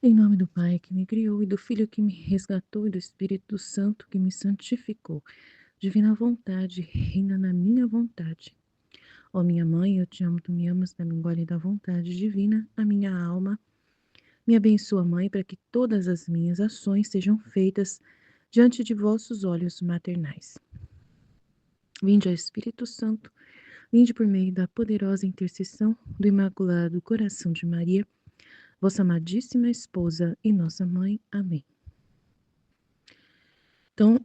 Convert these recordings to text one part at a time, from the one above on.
Em nome do Pai que me criou e do Filho que me resgatou e do Espírito Santo que me santificou. Divina vontade, reina na minha vontade. Ó minha mãe, eu te amo, tu me amas, da minha e da vontade divina, a minha alma. Me abençoa, Mãe, para que todas as minhas ações sejam feitas diante de vossos olhos maternais. Vinde, ó Espírito Santo, vinde por meio da poderosa intercessão do Imaculado Coração de Maria, vossa amadíssima esposa e nossa mãe. Amém. Então,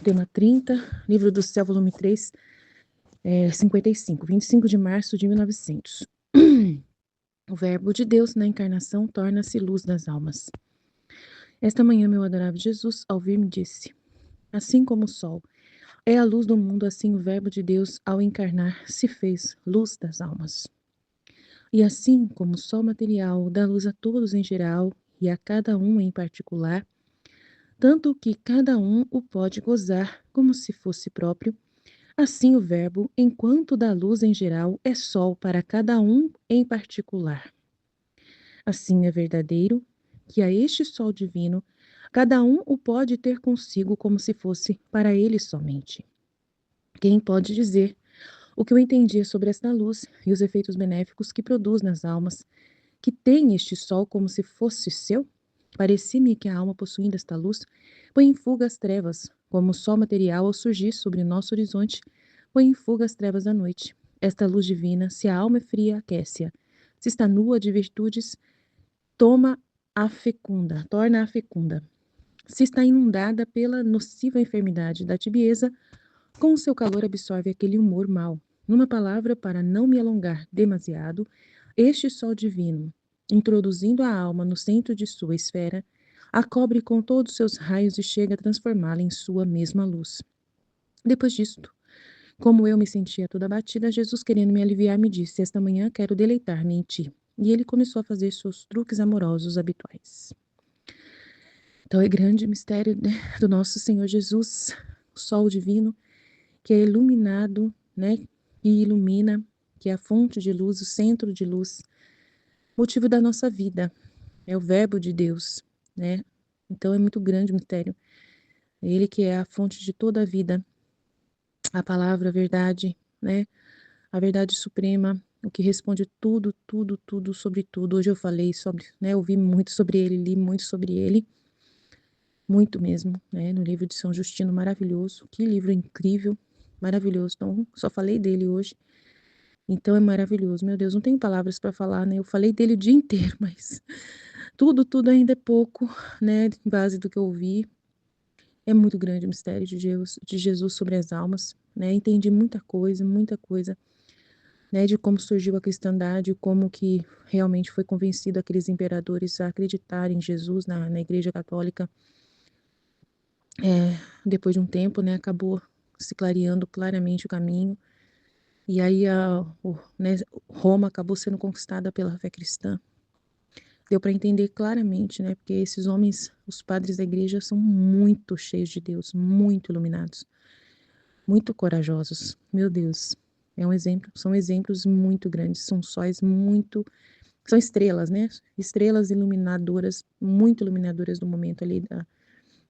tema 30, Livro do Céu, volume 3, 55, 25 de março de 1900. O Verbo de Deus na encarnação torna-se luz das almas. Esta manhã, meu adorável Jesus, ao vir, me disse: assim como o sol é a luz do mundo, assim o Verbo de Deus, ao encarnar, se fez luz das almas. E assim como o sol material dá luz a todos em geral e a cada um em particular, tanto que cada um o pode gozar como se fosse próprio, assim o Verbo, enquanto dá luz em geral, é sol para cada um em particular. Assim é verdadeiro que a este sol divino, cada um o pode ter consigo como se fosse para ele somente. Quem pode dizer o que eu entendia sobre esta luz e os efeitos benéficos que produz nas almas, que tem este sol como se fosse seu? Parecia-me que a alma possuindo esta luz põe em fuga as trevas, como o sol material ao surgir sobre nosso horizonte põe em fuga as trevas da noite. Esta luz divina, se a alma é fria, aquece-a. Se está nua de virtudes, torna-a fecunda. Se está inundada pela nociva enfermidade da tibieza, com o seu calor absorve aquele humor mau. Numa palavra, para não me alongar demasiado, este sol divino, introduzindo a alma no centro de sua esfera, a cobre com todos seus raios e chega a transformá-la em sua mesma luz. Depois disto, como eu me sentia toda abatida, Jesus, querendo me aliviar, me disse: esta manhã quero deleitar-me em ti. E ele começou a fazer seus truques amorosos habituais. Então é grande o mistério, né, do nosso Senhor Jesus, o sol divino, que é iluminado, né, e ilumina, que é a fonte de luz, o centro de luz, motivo da nossa vida, é o Verbo de Deus, né? Então é muito grande o mistério. É ele que é a fonte de toda a vida, a palavra, a verdade, né? A verdade suprema, o que responde tudo, tudo, tudo sobre tudo. Hoje eu falei sobre, né? Ouvi muito sobre ele, li muito sobre ele, muito mesmo, né? No livro de São Justino, maravilhoso. Que livro incrível, maravilhoso. Então, só falei dele hoje. Então é maravilhoso. Meu Deus, não tenho palavras para falar, né? Eu falei dele o dia inteiro, mas tudo ainda é pouco, né? Em base do que eu ouvi. É muito grande o mistério de Jesus sobre as almas, né? Entendi muita coisa, né? De como surgiu a cristandade, como que realmente foi convencido aqueles imperadores a acreditar em Jesus na Igreja Católica. Depois de um tempo, né? Acabou se clareando claramente o caminho. E aí né, Roma acabou sendo conquistada pela fé cristã. Deu para entender claramente, né? Porque esses homens, os padres da igreja, são muito cheios de Deus, muito iluminados, muito corajosos. Meu Deus, é um exemplo, são exemplos muito grandes, são sóis muito, são estrelas, né? Estrelas iluminadoras, muito iluminadoras do momento ali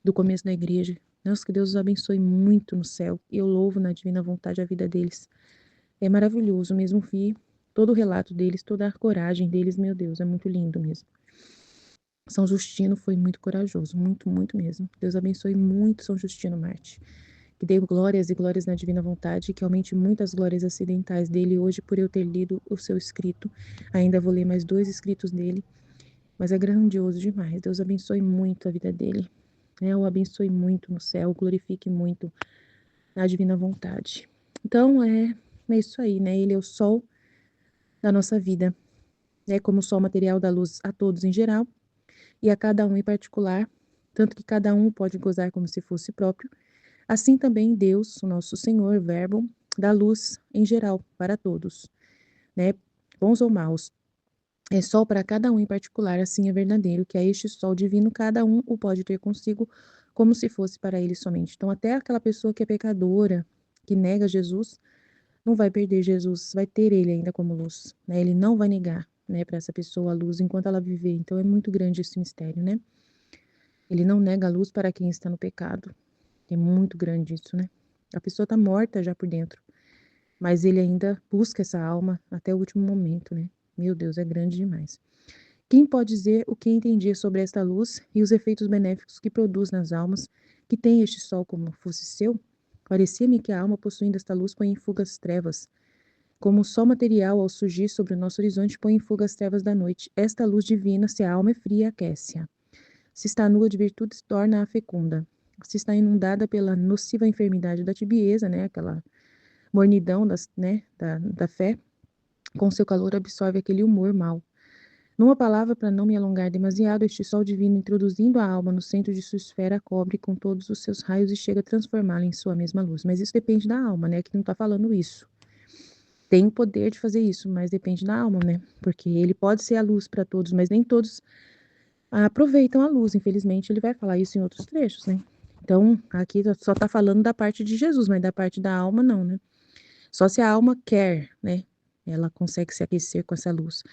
do começo da igreja. Deus, que Deus os abençoe muito no céu. Eu louvo na divina vontade a vida deles. É maravilhoso mesmo vi todo o relato deles, toda a coragem deles, meu Deus, é muito lindo mesmo. São Justino foi muito corajoso, muito, muito mesmo. Deus abençoe muito São Justino Marte. Que dê glórias e glórias na divina vontade, que aumente muitas glórias acidentais dele hoje por eu ter lido o seu escrito. Ainda vou ler mais 2 escritos dele, mas é grandioso demais. Deus abençoe muito a vida dele. O abençoe muito no céu, glorifique muito na divina vontade. Então é isso aí, né? Ele é o sol da nossa vida, né? Como o sol material dá luz a todos em geral e a cada um em particular, tanto que cada um pode gozar como se fosse próprio. Assim também Deus, o nosso Senhor, Verbo, dá luz em geral para todos, né? Bons ou maus. É sol para cada um em particular, assim é verdadeiro, que a este sol divino cada um o pode ter consigo como se fosse para ele somente. Então até aquela pessoa que é pecadora, que nega Jesus, não vai perder Jesus, vai ter ele ainda como luz, né? Ele não vai negar, né, para essa pessoa a luz enquanto ela viver. Então é muito grande esse mistério, né? Ele não nega a luz para quem está no pecado. É muito grande isso, né? A pessoa está morta já por dentro, mas ele ainda busca essa alma até o último momento, né? Meu Deus, é grande demais. Quem pode dizer o que entendia sobre esta luz e os efeitos benéficos que produz nas almas que tem este sol como fosse seu? Parecia-me que a alma possuindo esta luz põe em fuga as trevas, como o sol material ao surgir sobre o nosso horizonte põe em fuga as trevas da noite. Esta luz divina, se a alma é fria, aquece-a. Se está nua de virtudes, torna-a fecunda. Se está inundada pela nociva enfermidade da tibieza, né, aquela mornidão da fé, com seu calor absorve aquele humor mau. Numa palavra, para não me alongar demasiado, este sol divino, introduzindo a alma no centro de sua esfera, a cobre com todos os seus raios e chega a transformá-la em sua mesma luz. Mas isso depende da alma, né? Que não está falando isso. Tem o poder de fazer isso, mas depende da alma, né? Porque ele pode ser a luz para todos, mas nem todos aproveitam a luz. Infelizmente, ele vai falar isso em outros trechos, né? Então, aqui só está falando da parte de Jesus, mas da parte da alma, não, né? Só se a alma quer, né? Ela consegue se aquecer com essa luz.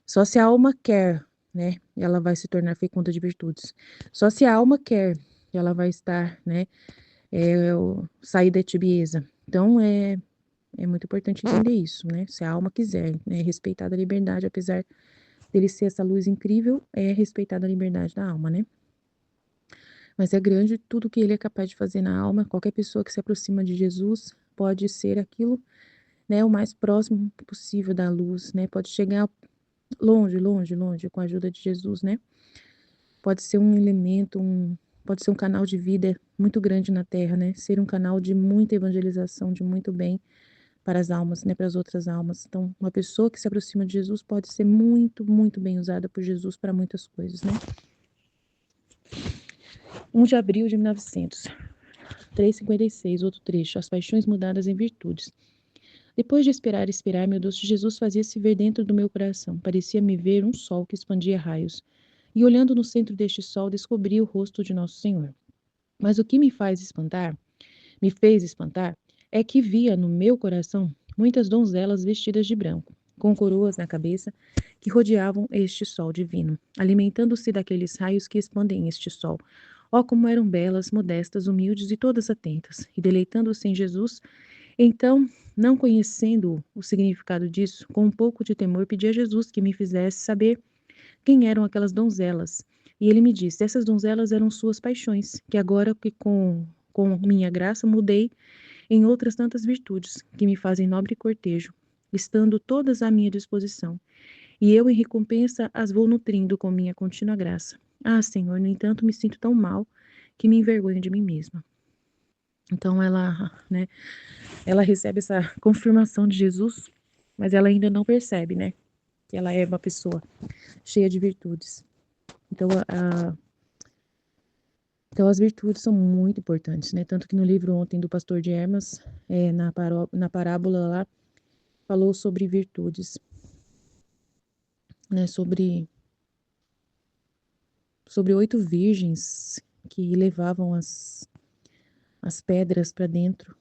Só se a alma quer, né? Ela vai se tornar fecunda de virtudes. Só se a alma quer, ela vai estar, né? Sair da tibieza. Então, é muito importante entender isso, né? Se a alma quiser, né? Respeitar a liberdade, apesar dele ser essa luz incrível, é respeitada a liberdade da alma, né? Mas é grande tudo que ele é capaz de fazer na alma. Qualquer pessoa que se aproxima de Jesus pode ser aquilo, né? O mais próximo possível da luz, né? Pode chegar longe, longe, longe com a ajuda de Jesus, né? Pode ser um elemento, pode ser um canal de vida muito grande na Terra, né? Ser um canal de muita evangelização, de muito bem para as almas, né? Para as outras almas. Então, uma pessoa que se aproxima de Jesus pode ser muito, muito bem usada por Jesus para muitas coisas, né? 1 de abril de 1900, 3:56, outro trecho. As paixões mudadas em virtudes. Depois de esperar, meu doce Jesus fazia-se ver dentro do meu coração. Parecia-me ver um sol que expandia raios. E olhando no centro deste sol, descobri o rosto de Nosso Senhor. Mas o que me fez espantar, é que via no meu coração muitas donzelas vestidas de branco, com coroas na cabeça, que rodeavam este sol divino, alimentando-se daqueles raios que expandem este sol. Ó, como eram belas, modestas, humildes e todas atentas, e deleitando-se em Jesus. Então, não conhecendo o significado disso, com um pouco de temor, pedi a Jesus que me fizesse saber quem eram aquelas donzelas. E ele me disse: essas donzelas eram suas paixões, que agora que com minha graça mudei em outras tantas virtudes, que me fazem nobre cortejo, estando todas à minha disposição. E eu, em recompensa, as vou nutrindo com minha contínua graça. Ah, Senhor, no entanto, me sinto tão mal que me envergonho de mim mesma. Então ela, né, ela recebe essa confirmação de Jesus, mas ela ainda não percebe, né, que ela é uma pessoa cheia de virtudes. Então, então as virtudes são muito importantes, né? Tanto que no livro ontem do pastor de Hermas, na parábola lá, falou sobre virtudes, né? Sobre 8 virgens que levavam as pedras para dentro,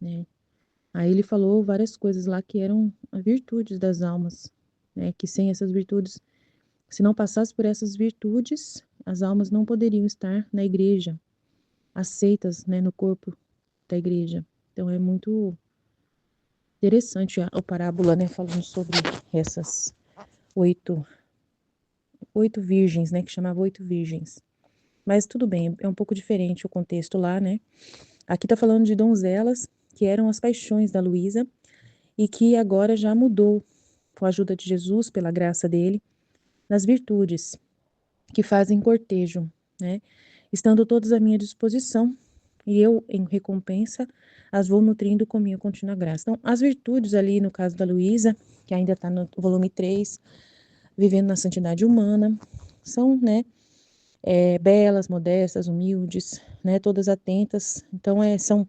né? Aí ele falou várias coisas lá que eram as virtudes das almas, né? Que sem essas virtudes, se não passasse por essas virtudes, as almas não poderiam estar na igreja, aceitas, né, no corpo da igreja. Então é muito interessante a parábola, né, falando sobre essas oito, oito virgens, né, que chamava 8 virgens. Mas tudo bem, é um pouco diferente o contexto lá, né? Aqui tá falando de donzelas, que eram as paixões da Luísa, e que agora já mudou, com a ajuda de Jesus, pela graça dele, nas virtudes, que fazem cortejo, né? Estando todas à minha disposição, e eu, em recompensa, as vou nutrindo com minha contínua graça. Então, as virtudes ali, no caso da Luísa, que ainda está no volume 3, Vivendo na Santidade Humana, são, né, belas, modestas, humildes, né, todas atentas. Então, são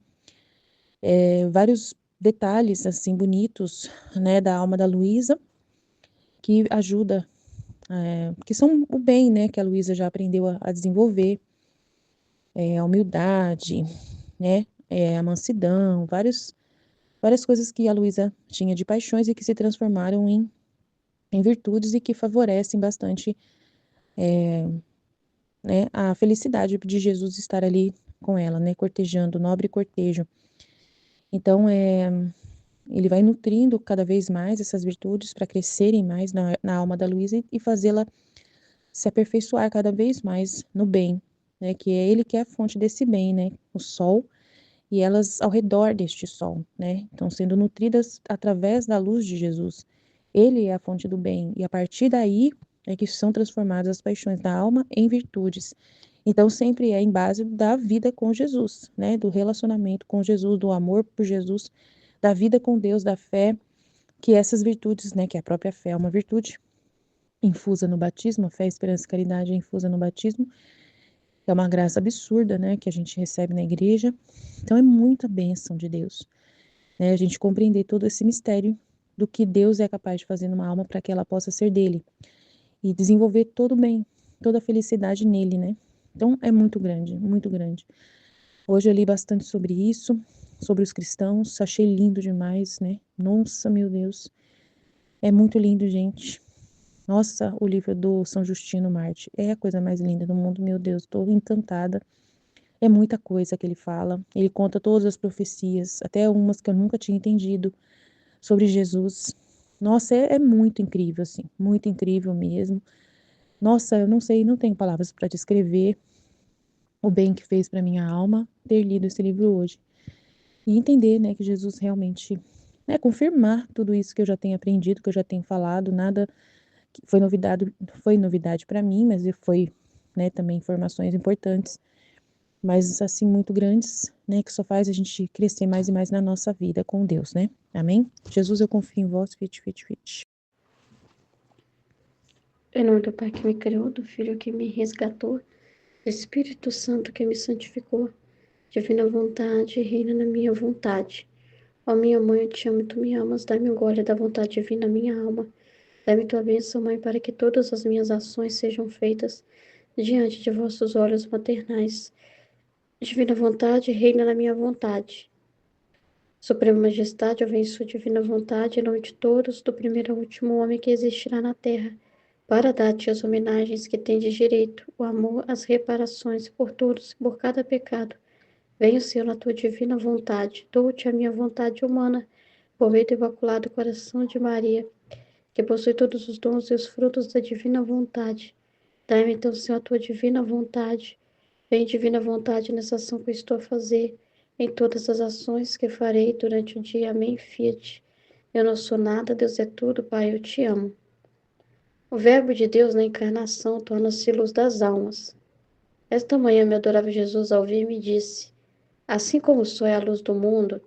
vários detalhes, assim, bonitos, né, da alma da Luísa, que ajuda, que são o bem, né, que a Luísa já aprendeu a desenvolver, a humildade, né, a mansidão, várias coisas que a Luísa tinha de paixões e que se transformaram em em virtudes e que favorecem bastante, né, a felicidade de Jesus estar ali com ela, né, cortejando, o nobre cortejo. Então, ele vai nutrindo cada vez mais essas virtudes para crescerem mais na alma da Luísa e fazê-la se aperfeiçoar cada vez mais no bem, né, que é ele que é a fonte desse bem, né, o sol e elas ao redor deste sol, né, estão sendo nutridas através da luz de Jesus. Ele é a fonte do bem e a partir daí é que são transformadas as paixões da alma em virtudes. Então sempre é em base da vida com Jesus, né, do relacionamento com Jesus, do amor por Jesus, da vida com Deus, da fé, que essas virtudes, né, que a própria fé é uma virtude infusa no batismo, a fé, esperança e caridade é infusa no batismo, é uma graça absurda, né, que a gente recebe na igreja. Então é muita bênção de Deus, né, a gente compreender todo esse mistério do que Deus é capaz de fazer numa alma para que ela possa ser dele e desenvolver todo o bem, toda a felicidade nele, né. Então é muito grande, muito grande. Hoje eu li bastante sobre isso, sobre os cristãos, achei lindo demais, né. Nossa, meu Deus, é muito lindo, gente. Nossa, o livro do São Justino Marte é a coisa mais linda do mundo, meu Deus, estou encantada. É muita coisa que ele fala. Ele conta todas as profecias, até umas que eu nunca tinha entendido sobre Jesus. Nossa, é muito incrível, assim, muito incrível mesmo. Nossa, eu não sei, não tenho palavras para descrever o bem que fez para minha alma ter lido esse livro hoje. E entender, né, que Jesus realmente, né, confirmar tudo isso que eu já tenho aprendido, que eu já tenho falado, nada que foi novidade para mim, mas foi, né, também informações importantes, mas assim muito grandes, né, que só faz a gente crescer mais e mais na nossa vida com Deus, né? Amém? Jesus, eu confio em vós, fit, fit, fit. Em nome do Pai que me criou, do Filho que me resgatou, do Espírito Santo que me santificou, divina vontade, reina na minha vontade. Ó minha mãe, eu te amo e tu me amas, dá-me um gole da vontade divina na minha alma. Dá-me tua bênção, Mãe, para que todas as minhas ações sejam feitas diante de vossos olhos maternais. Divina vontade, reina na minha vontade. Suprema Majestade, eu venço divina vontade, em nome de todos, do primeiro ao último homem que existirá na terra, para dar-te as homenagens que tendes direito, o amor, as reparações por todos e por cada pecado. Venho, Senhor, na tua divina vontade, dou-te a minha vontade humana, por meio do imaculado coração de Maria, que possui todos os dons e os frutos da divina vontade. Dai-me, então, Senhor, a tua divina vontade. Vem, divina vontade, nessa ação que eu estou a fazer, em todas as ações que farei durante o dia. Amém. Fiat. Eu não sou nada, Deus é tudo, Pai, eu te amo. O Verbo de Deus na encarnação torna-se luz das almas. Esta manhã, meu adorável Jesus, ao vir, me disse: assim como o sol é a luz do mundo,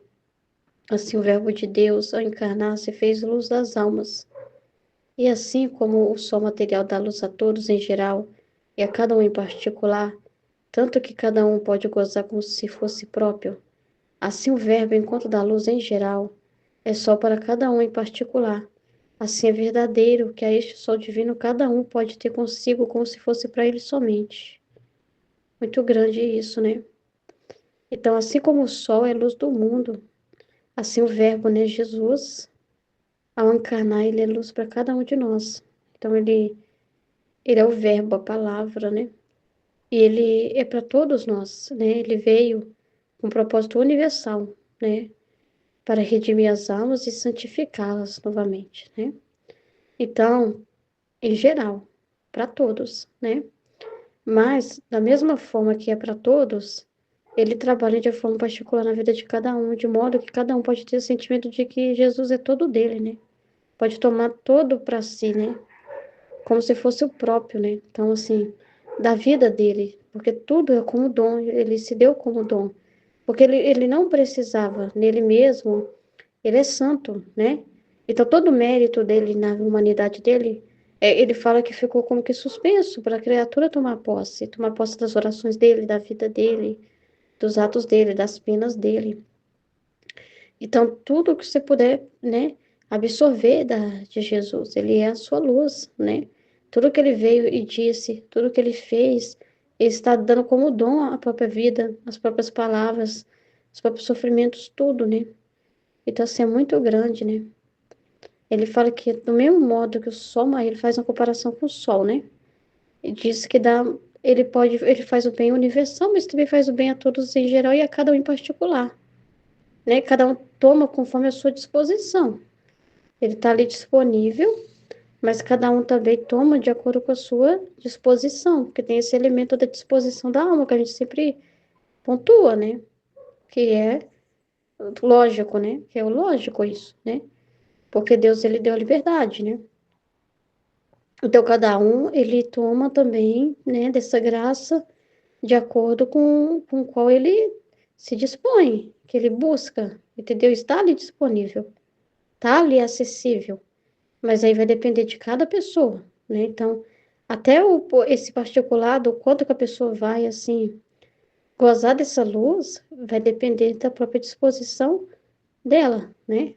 assim o Verbo de Deus, ao encarnar, se fez luz das almas. E assim como o sol material dá luz a todos em geral e a cada um em particular, tanto que cada um pode gozar como se fosse próprio, assim o Verbo, enquanto dá luz em geral, é só para cada um em particular. Assim é verdadeiro que a este sol divino cada um pode ter consigo como se fosse para ele somente. Muito grande isso, né? Então, assim como o sol é luz do mundo, assim o Verbo, né, Jesus, ao encarnar, ele é luz para cada um de nós. Então, ele é o Verbo, a palavra, né? E ele é para todos nós, né? Ele veio com um propósito universal, né? Para redimir as almas e santificá-las novamente, né? Então, em geral, para todos, né? Mas, da mesma forma que é para todos, ele trabalha de forma particular na vida de cada um, de modo que cada um pode ter o sentimento de que Jesus é todo dele, né? Pode tomar todo para si, né? Como se fosse o próprio, né? Então, assim, da vida dele, porque tudo é como dom, ele se deu como dom. Porque ele não precisava nele mesmo, ele é santo, né? Então, todo o mérito dele na humanidade dele, ele fala que ficou como que suspenso para a criatura tomar posse das orações dele, da vida dele, dos atos dele, das penas dele. Então, tudo que você puder, né, absorver de Jesus, ele é a sua luz, né? Tudo que ele veio e disse, tudo que ele fez, ele está dando como dom a própria vida, as próprias palavras, os próprios sofrimentos, tudo, né? Então, assim, é muito grande, né? Ele fala que do mesmo modo que o sol, aí ele faz uma comparação com o sol, né? Ele diz que ele faz o bem universal, mas também faz o bem a todos em geral e a cada um em particular, né? Cada um toma conforme a sua disposição. Ele está ali disponível, mas cada um também toma de acordo com a sua disposição, porque tem esse elemento da disposição da alma que a gente sempre pontua, né? Que é lógico, né? Que é o lógico isso, né? Porque Deus, ele deu a liberdade, né? Então, cada um, ele toma também, né, dessa graça de acordo com o qual ele se dispõe, que ele busca, entendeu? Está ali disponível, está ali acessível, mas aí vai depender de cada pessoa, né? Então, até esse particular, do quanto que a pessoa vai, assim, gozar dessa luz, vai depender da própria disposição dela, né?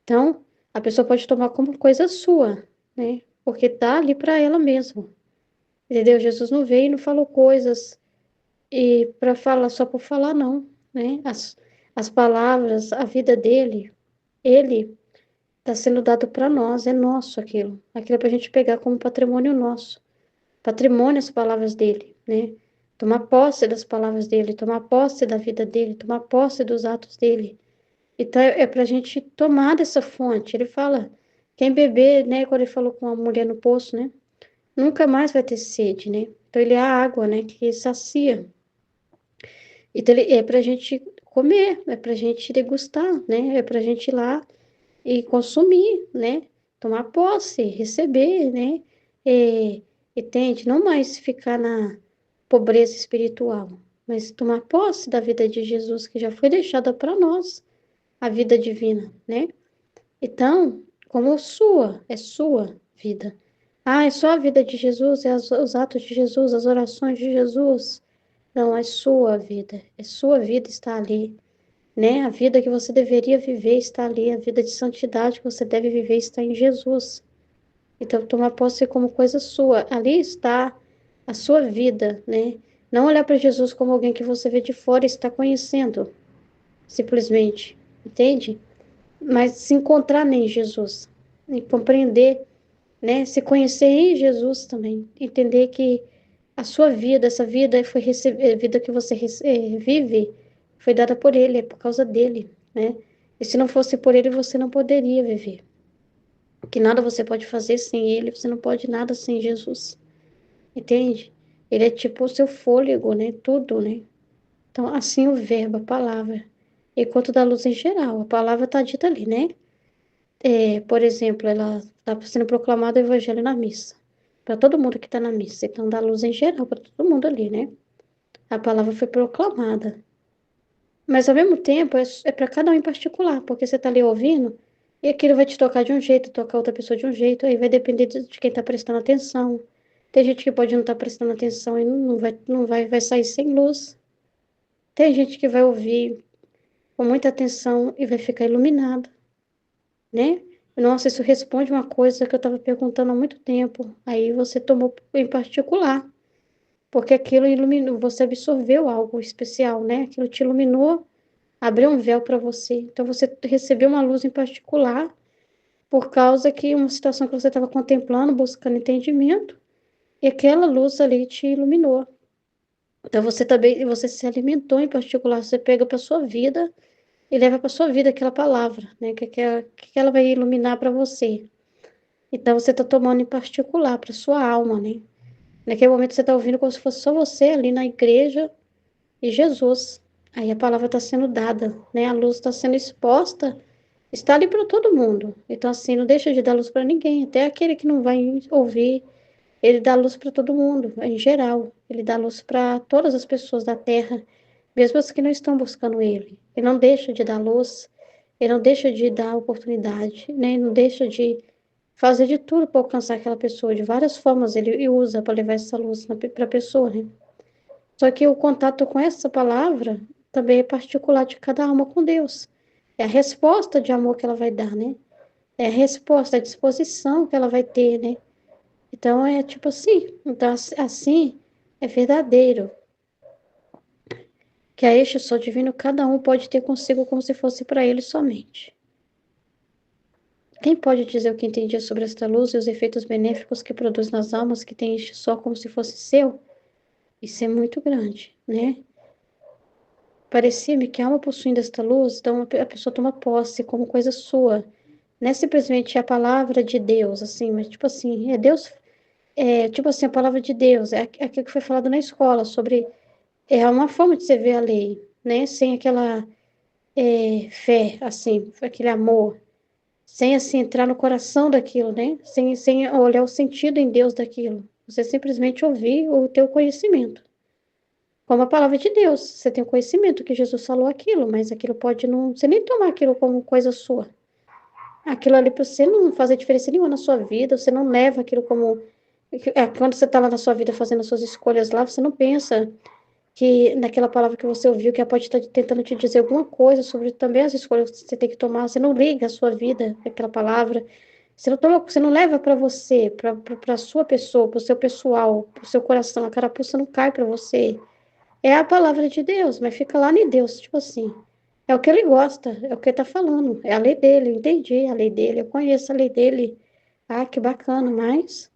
Então, a pessoa pode tomar como coisa sua, né? Porque tá ali para ela mesma. Entendeu? Jesus não veio e não falou coisas e para falar só por falar, não, né? As palavras, a vida dele, ele está sendo dado para nós, é nosso aquilo. Aquilo é para a gente pegar como patrimônio nosso. Patrimônio as palavras dele, né? Tomar posse das palavras dele, tomar posse da vida dele, tomar posse dos atos dele. Então, é para a gente tomar dessa fonte. Ele fala, quem beber, né? Quando ele falou com a mulher no poço, né? Nunca mais vai ter sede, né? Então, ele é a água, né? Que sacia. Então, ele é para a gente comer, é para a gente degustar, né? É para a gente ir lá e consumir, né? Tomar posse, receber, né? Entende? Não mais ficar na pobreza espiritual, mas tomar posse da vida de Jesus que já foi deixada para nós, a vida divina, né? Então, como sua, é sua vida. Ah, é só a vida de Jesus, os atos de Jesus, as orações de Jesus. Não, é sua vida está ali, né? A vida que você deveria viver está ali, a vida de santidade que você deve viver está em Jesus. Então, tomar posse como coisa sua. Ali está a sua vida, né? Não olhar para Jesus como alguém que você vê de fora e está conhecendo, simplesmente, entende? Mas se encontrar em Jesus e compreender, né? Se conhecer em Jesus também, entender que a sua vida, essa vida foi a vida que você vive, foi dada por Ele, é por causa dele, né? E se não fosse por Ele, você não poderia viver. Que nada você pode fazer sem Ele, você não pode nada sem Jesus, entende? Ele é tipo o seu fôlego, né? Tudo, né? Então, assim o verbo, a palavra. Enquanto da luz em geral, a palavra está dita ali, né? Por exemplo, ela está sendo proclamado o evangelho na missa. Para todo mundo que está na missa. Então, dá luz em geral para todo mundo ali, né? A palavra foi proclamada. Mas, ao mesmo tempo, é para cada um em particular, porque você está ali ouvindo e aquilo vai te tocar de um jeito, tocar outra pessoa de um jeito, aí vai depender de quem está prestando atenção. Tem gente que pode não estar prestando atenção e vai sair sem luz. Tem gente que vai ouvir com muita atenção e vai ficar iluminada, né? Nossa, isso responde uma coisa que eu estava perguntando há muito tempo. Aí você tomou em particular, porque aquilo iluminou, você absorveu algo especial, né? Aquilo te iluminou, abriu um véu para você. Então você recebeu uma luz em particular por causa que uma situação que você estava contemplando, buscando entendimento, e aquela luz ali te iluminou. Então você também, você se alimentou em particular, você pega para sua vida e leva para sua vida aquela palavra, né? Que ela vai iluminar para você. Então você está tomando em particular para sua alma, né? Naquele momento você está ouvindo como se fosse só você ali na igreja e Jesus. Aí a palavra está sendo dada, né? A luz está sendo exposta, está ali para todo mundo. Então assim, não deixa de dar luz para ninguém, até aquele que não vai ouvir, ele dá luz para todo mundo, em geral. Ele dá luz para todas as pessoas da terra, mesmo as que não estão buscando ele. Ele não deixa de dar luz, ele não deixa de dar oportunidade, né? Ele não deixa de fazer de tudo para alcançar aquela pessoa. De várias formas ele usa para levar essa luz para a pessoa, né? Só que o contato com essa palavra também é particular de cada alma com Deus. É a resposta de amor que ela vai dar, né? É a resposta, a disposição que ela vai ter, né? Então é tipo assim. Então, assim é verdadeiro. Que a este só divino cada um pode ter consigo como se fosse para ele somente. Quem pode dizer o que entendia sobre esta luz e os efeitos benéficos que produz nas almas que tem este só como se fosse seu? Isso é muito grande, né? Parecia-me que a alma possuindo esta luz, então a pessoa toma posse como coisa sua. Não é simplesmente a palavra de Deus, assim, mas tipo assim, é Deus, tipo assim, a palavra de Deus, é aquilo que foi falado na escola, sobre, é uma forma de você ver a lei, né? Sem aquela fé, assim, aquele amor, sem assim entrar no coração daquilo, né? Sem olhar o sentido em Deus daquilo. Você simplesmente ouvir o teu conhecimento. Como a palavra de Deus, você tem o conhecimento que Jesus falou aquilo, mas aquilo pode não, você nem tomar aquilo como coisa sua. Aquilo ali para você não fazer diferença nenhuma na sua vida, você não leva aquilo como quando você está lá na sua vida fazendo as suas escolhas lá, você não pensa que naquela palavra que você ouviu, que ela pode estar tentando te dizer alguma coisa sobre também as escolhas que você tem que tomar. Você não liga a sua vida àquela palavra. Você não leva para você, para a sua pessoa, para o seu pessoal, para o seu coração. A carapuça não cai para você. É a palavra de Deus, mas fica lá em Deus, tipo assim. É o que ele gosta, é o que ele tá falando. É a lei dele, eu entendi a lei dele, eu conheço a lei dele. Ah, que bacana, mas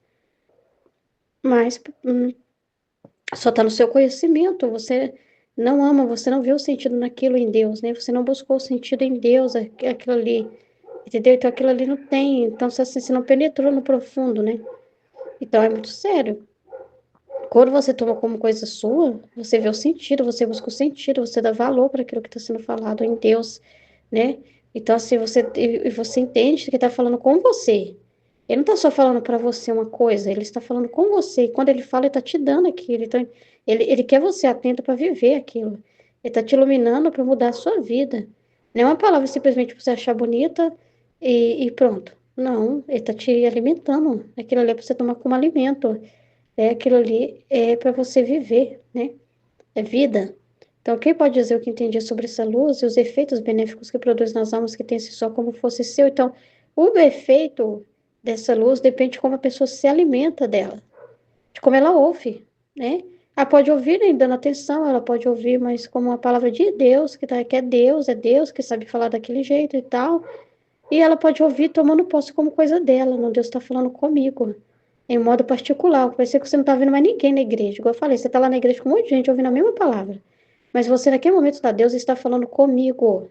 só está no seu conhecimento. Você não ama, você não vê o sentido naquilo em Deus, né? Você não buscou o sentido em Deus, aquilo ali, entendeu? Então aquilo ali não tem. Então, você não penetrou no profundo, né? Então é muito sério. Quando você toma como coisa sua, você vê o sentido, você busca o sentido, você dá valor para aquilo que está sendo falado em Deus, né? Então, assim, você entende que ele está falando com você. Ele não está só falando para você uma coisa, ele está falando com você. E quando ele fala, ele está te dando aquilo. Então, ele quer você atento para viver aquilo. Ele está te iluminando para mudar a sua vida. Não é uma palavra simplesmente para você achar bonita e pronto. Não, ele está te alimentando. Aquilo ali é para você tomar como alimento. Aquilo ali é para você viver, né? É vida. Então, quem pode dizer o que entendia sobre essa luz e os efeitos benéficos que produz nas almas que tem esse sol como fosse seu? Então, o efeito dessa luz depende de como a pessoa se alimenta dela, de como ela ouve, né? Ela pode ouvir nem dando atenção, ela pode ouvir, mas como a palavra de Deus, que é Deus que sabe falar daquele jeito e tal. E ela pode ouvir tomando posse como coisa dela, não, Deus está falando comigo, em modo particular. Vai ser que você não está vendo mais ninguém na igreja. Igual eu falei, você está lá na igreja com um monte de gente ouvindo a mesma palavra. Mas você, naquele momento, está, Deus está falando comigo.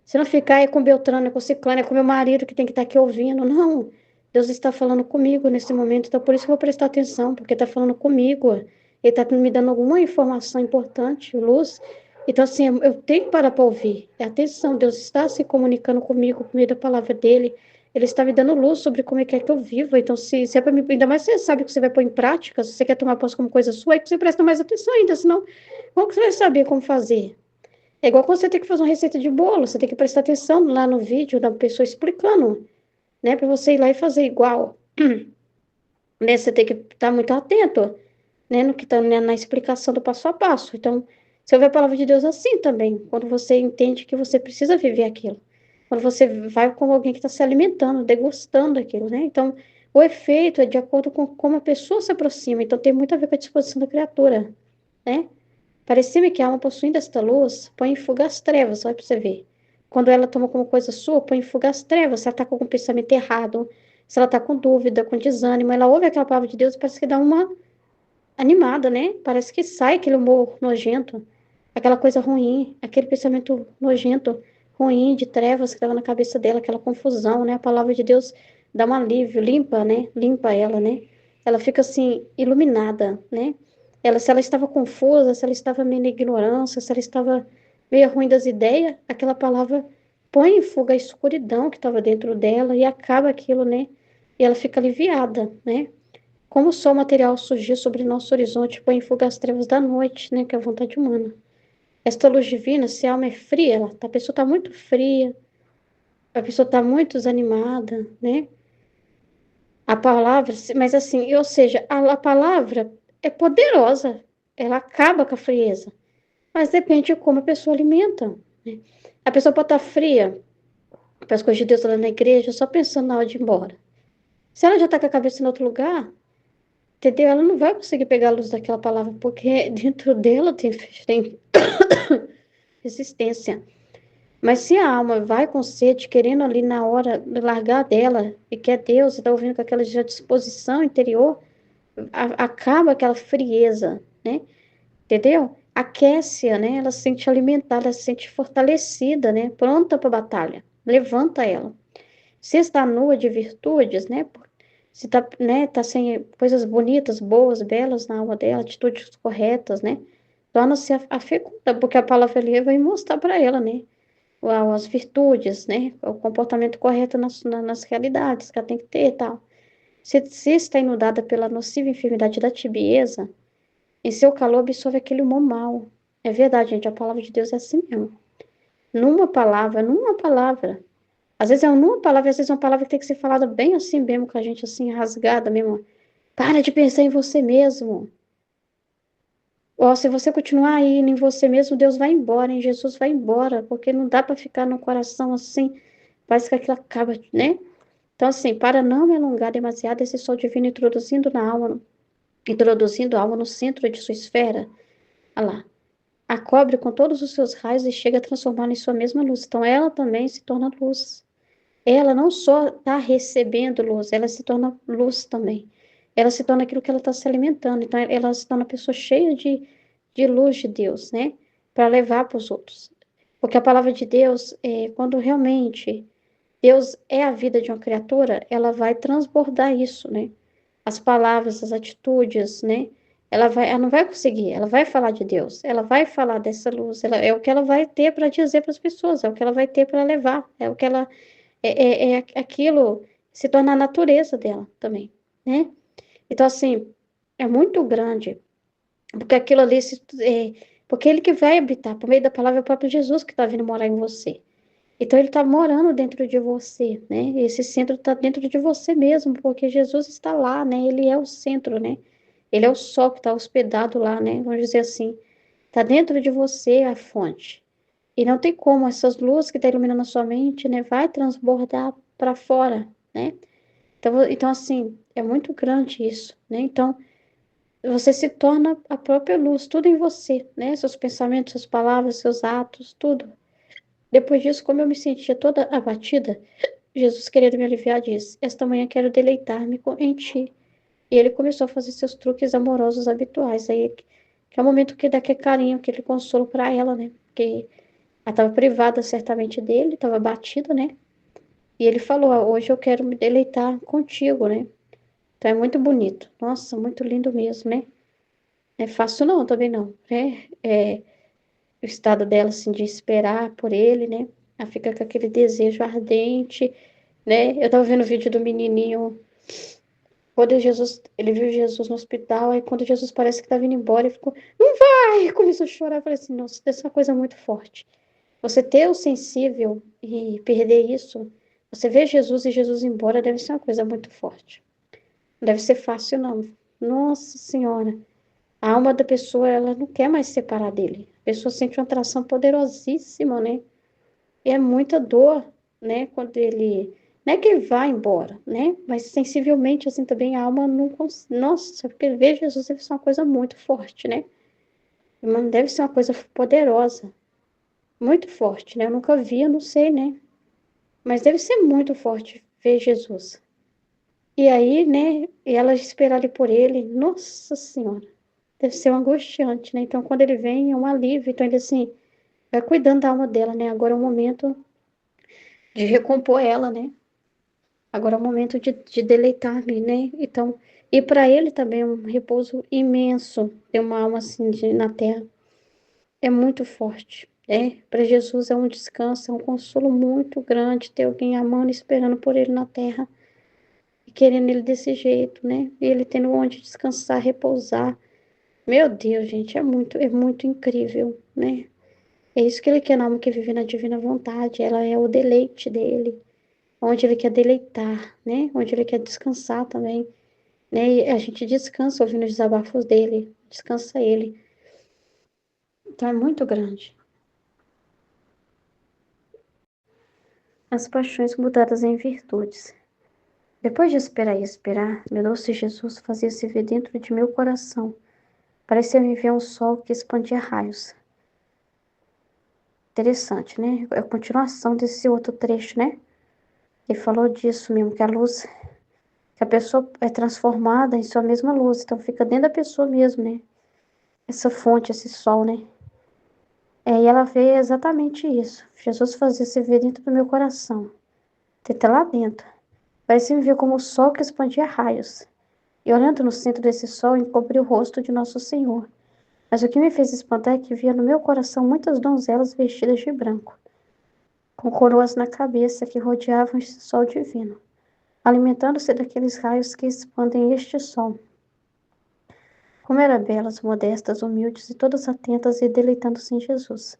Você não ficar aí com Beltrano, com Ciclano, é com meu marido que tem que estar aqui ouvindo. Não. Deus está falando comigo nesse momento. Então, por isso que eu vou prestar atenção, porque está falando comigo. Ele está me dando alguma informação importante, luz. Então, assim, eu tenho que parar para ouvir. É atenção, Deus está se comunicando comigo por meio da palavra dele. Ele está me dando luz sobre como é que eu vivo. Então, se é para mim, ainda mais se você sabe que você vai pôr em prática, se você quer tomar posse como coisa sua, aí que você presta mais atenção ainda, senão, como que você vai saber como fazer? É igual quando você tem que fazer uma receita de bolo, você tem que prestar atenção lá no vídeo da pessoa explicando, né? Para você ir lá e fazer igual, né? Você tem que estar muito atento, né? No que está na explicação do passo a passo. Então, você ouve a palavra de Deus assim também, quando você entende que você precisa viver aquilo. Quando você vai com alguém que está se alimentando, degustando aquilo, né? Então, o efeito é de acordo com como a pessoa se aproxima. Então, tem muito a ver com a disposição da criatura, né? Parecia-me que a alma possuindo esta luz põe em fuga as trevas, olha para você ver. Quando ela toma como coisa sua, põe em fuga as trevas. Se ela está com algum pensamento errado, se ela está com dúvida, com desânimo, ela ouve aquela palavra de Deus e parece que dá uma animada, né? Parece que sai aquele humor nojento, aquela coisa ruim, aquele pensamento nojento, ruim, de trevas que estava na cabeça dela, aquela confusão, né? A palavra de Deus dá um alívio, limpa, né? Limpa ela, né? Ela fica assim, iluminada, né? Se ela estava confusa, se ela estava meio na ignorância, se ela estava meio ruim das ideias, aquela palavra põe em fuga a escuridão que estava dentro dela e acaba aquilo, né? E ela fica aliviada, né? Como o sol material surgir sobre nosso horizonte, põe em fuga as trevas da noite, né? Que é a vontade humana. Esta luz divina, se a alma é fria, a pessoa está muito fria, a pessoa está muito desanimada, né? A palavra, mas assim, ou seja, a palavra é poderosa, ela acaba com a frieza, mas depende de como a pessoa alimenta, né? A pessoa pode estar fria, para as coisas de Deus lá na igreja, só pensando na hora de ir embora. Se ela já está com a cabeça em outro lugar, entendeu? Ela não vai conseguir pegar a luz daquela palavra, porque dentro dela tem resistência. Mas se a alma vai com sede, querendo ali na hora largar dela, e quer Deus, está ouvindo com aquela já disposição interior, acaba aquela frieza, né? Entendeu? Aquece-a, né? Ela se sente alimentada, ela se sente fortalecida, né? Pronta para a batalha. Levanta ela. Se está nua de virtudes, né? Se está, né, tá sem coisas bonitas, boas, belas na alma dela, atitudes corretas, né? Torna-se a fecunda, porque a palavra ali vai mostrar para ela, né? As virtudes, né? O comportamento correto nas realidades que ela tem que ter e tal. Se está inundada pela nociva enfermidade da tibieza, em seu calor absorve aquele humor mau. É verdade, gente, a palavra de Deus é assim mesmo. Numa palavra. Às vezes é numa palavra, às vezes é uma palavra que tem que ser falada bem assim mesmo, com a gente assim, rasgada mesmo. Para de pensar em você mesmo. Ó, se você continuar aí em você mesmo, Deus vai embora, hein? Jesus vai embora, porque não dá para ficar no coração assim, parece que aquilo acaba, né? Então, assim, para não me alongar demasiado, esse sol divino introduzindo a alma no centro de sua esfera, olha lá, a cobre com todos os seus raios e chega a transformá-la em sua mesma luz. Então, ela também se torna luz. Ela não só está recebendo luz, ela se torna luz também. Ela se torna aquilo que ela está se alimentando. Então, ela se torna uma pessoa cheia de luz de Deus, né? Para levar para os outros. Porque a palavra de Deus, quando realmente Deus é a vida de uma criatura, ela vai transbordar isso, né? As palavras, as atitudes, né? Ela não vai conseguir, ela vai falar de Deus, ela vai falar dessa luz, é o que ela vai ter para dizer para as pessoas, é o que ela vai ter para levar, é o que ela aquilo se torna a natureza dela também, né? Então assim, é muito grande, porque aquilo ali porque ele que vai habitar por meio da palavra é o próprio Jesus que está vindo morar em você. Então ele está morando dentro de você, né? Esse centro está dentro de você mesmo, porque Jesus está lá, né? Ele é o centro, né? Ele é o sol que está hospedado lá, né? Vamos dizer assim, está dentro de você a fonte. E não tem como essas luzes que estão iluminando a sua mente, né? Vai transbordar para fora, né? Então, assim, é muito grande isso, né? Então, você se torna a própria luz, tudo em você, né? Seus pensamentos, suas palavras, seus atos, tudo. Depois disso, como eu me sentia toda abatida, Jesus, querendo me aliviar, disse: Esta manhã quero deleitar-me em ti. E ele começou a fazer seus truques amorosos habituais. Aí, que é o momento que dá aquele carinho, aquele consolo para ela, né? Porque ela estava privada certamente dele, estava batida, né? E ele falou: Hoje eu quero me deleitar contigo, né? Então é muito bonito. Nossa, muito lindo mesmo, né? Não é fácil não, também não, né? O estado dela, assim, de esperar por ele, né? Ela fica com aquele desejo ardente, né? Eu tava vendo o vídeo do menininho, quando Jesus, ele viu Jesus no hospital, aí quando Jesus parece que tá vindo embora, ele ficou, não vai! Começou a chorar, eu falei assim, nossa, isso é uma coisa muito forte. Você ter o sensível e perder isso, você ver Jesus e Jesus ir embora, deve ser uma coisa muito forte. Não deve ser fácil, não. Nossa Senhora. A alma da pessoa, ela não quer mais se separar dele. A pessoa sente uma atração poderosíssima, né? E é muita dor, né? Quando ele. Não é que ele vai embora, né? Mas sensivelmente, assim, também a alma não consegue. Nossa, porque ver Jesus deve ser uma coisa muito forte, né? Mas deve ser uma coisa poderosa, muito forte, né? Eu nunca vi, eu não sei, né? Mas deve ser muito forte ver Jesus. E aí, né? E ela esperar ali por ele, nossa Senhora, deve ser um angustiante, né? Então, quando ele vem, é um alívio. Então, ele assim, vai cuidando da alma dela, né? Agora é o momento de recompor ela, né? Agora é o momento de deleitar-me, né? Então, e para ele também é um repouso imenso ter uma alma assim na terra. É muito forte, né? Para Jesus é um descanso, é um consolo muito grande ter alguém amando e esperando por ele na terra e querendo ele desse jeito, né? E ele tendo onde descansar, repousar. Meu Deus, gente, é muito incrível, né? É isso que ele quer na alma que vive na divina vontade. Ela é o deleite dele, onde ele quer deleitar, né? Onde ele quer descansar também, né? E a gente descansa ouvindo os desabafos dele, descansa ele. Então é muito grande. As paixões mudadas em virtudes. Depois de esperar e esperar, meu doce Jesus fazia-se ver dentro de meu coração. Parecia-me ver um sol que expandia raios. interessante, né? É a continuação desse outro trecho, né? Ele falou disso mesmo, que a luz, que a pessoa é transformada em sua mesma luz, então fica dentro da pessoa mesmo, né? Essa fonte, esse sol, né? E ela vê exatamente isso. Jesus fazia se ver dentro do meu coração, até lá dentro. Parecia me ver como o sol que expandia raios. E olhando no centro desse sol, encobri o rosto de Nosso Senhor. Mas o que me fez espantar é que via no meu coração muitas donzelas vestidas de branco, com coroas na cabeça que rodeavam este sol divino, alimentando-se daqueles raios que expandem este sol. Como eram belas, modestas, humildes e todas atentas e deleitando-se em Jesus.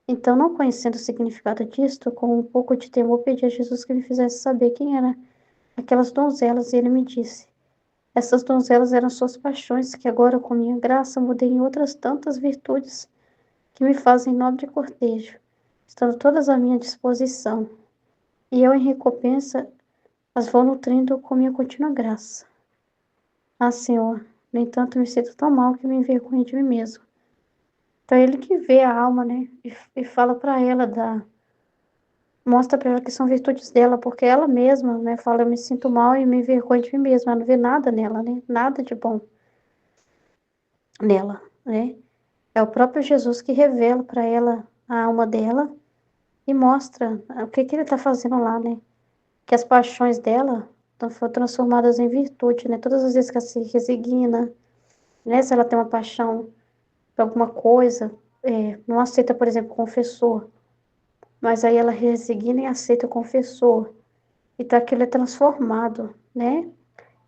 Então, não conhecendo o significado disto, com um pouco de temor, pedi a Jesus que me fizesse saber quem eram aquelas donzelas, e ele me disse: essas donzelas eram suas paixões, que agora, com minha graça, mudei em outras tantas virtudes que me fazem nobre cortejo, estando todas à minha disposição. E eu, em recompensa, as vou nutrindo com minha contínua graça. Ah, Senhor, no entanto, me sinto tão mal que me envergonho de mim mesmo. Então, ele que vê a alma, né? E fala para ela, mostra para ela que são virtudes dela, porque ela mesma, né, fala: eu me sinto mal e me envergonho de mim mesma. Ela não vê nada nela, né? Nada de bom nela, né? É o próprio Jesus que revela para ela a alma dela e mostra o que que ele está fazendo lá, né? Que as paixões dela foram transformadas em virtude, né? Todas as vezes que ela se resigna, né? Se ela tem uma paixão por alguma coisa, não aceita, por exemplo, o confessor, mas aí ela resigna e aceita o confessor. Então aquilo é transformado, né?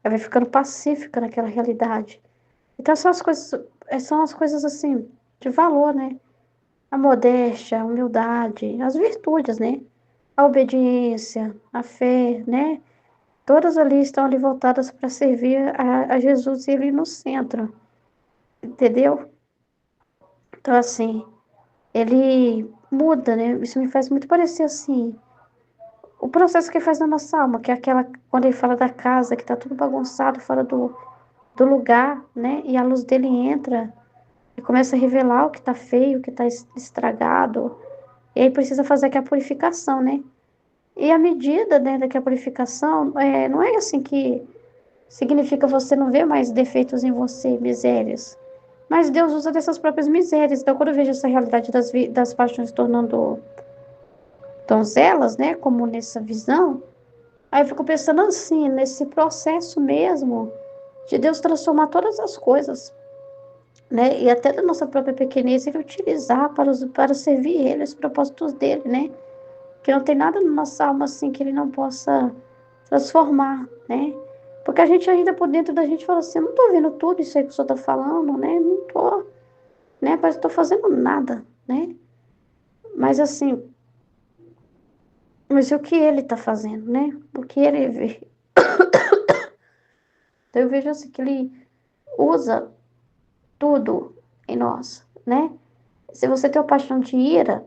Ela vai ficando pacífica naquela realidade. Então são as coisas assim, de valor, né? A modéstia, a humildade, as virtudes, né? A obediência, a fé, né? Todas ali estão ali voltadas para servir a Jesus e ele no centro, entendeu? Então, assim, ele muda, né? Isso me faz muito parecer, assim, o processo que ele faz na nossa alma, que é aquela, quando ele fala da casa, que tá tudo bagunçado, fora do lugar, né? E a luz dele entra e começa a revelar o que tá feio, o que tá estragado. E aí precisa fazer aqui a purificação, né? E a medida, né, da que a purificação, não é assim que significa você não ver mais defeitos em você, misérias. Mas Deus usa dessas próprias misérias. Então, quando eu vejo essa realidade das paixões tornando donzelas, né, como nessa visão, aí eu fico pensando assim, nesse processo mesmo de Deus transformar todas as coisas, né, e até da nossa própria pequenez, ele utilizar para servir ele, os propósitos dele, né, que não tem nada na nossa alma assim que ele não possa transformar, né? Porque a gente ainda por dentro da gente fala assim: eu não tô vendo tudo isso aí que o senhor tá falando, né? Não tô, né? Parece que tô fazendo nada, né? Mas assim, mas o que ele tá fazendo, né? O que ele vê. Então eu vejo assim que ele usa tudo em nós, né? Se você tem uma paixão de ira,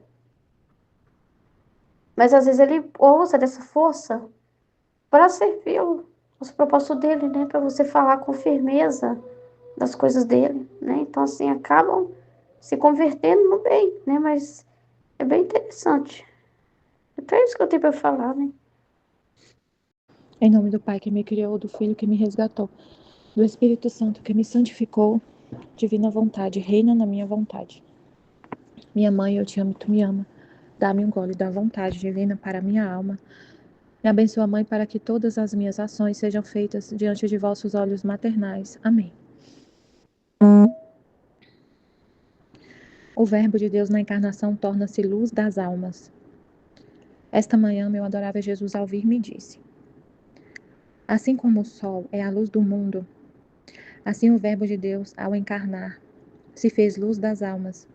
mas às vezes ele usa dessa força para servir os propósitos dele, né? Para você falar com firmeza das coisas dele, né? Então, assim, acabam se convertendo no bem, né? Mas é bem interessante. Então é isso que eu tenho para falar, né? Em nome do Pai que me criou, do Filho que me resgatou, do Espírito Santo que me santificou, divina vontade, reina na minha vontade. Minha mãe, eu te amo, tu me ama. Dá-me um gole da vontade divina para a minha alma. Me abençoa, Mãe, para que todas as minhas ações sejam feitas diante de vossos olhos maternais. Amém. O Verbo de Deus na encarnação torna-se luz das almas. Esta manhã, meu adorável Jesus, ao vir, me disse: assim como o sol é a luz do mundo, assim o Verbo de Deus, ao encarnar, se fez luz das almas.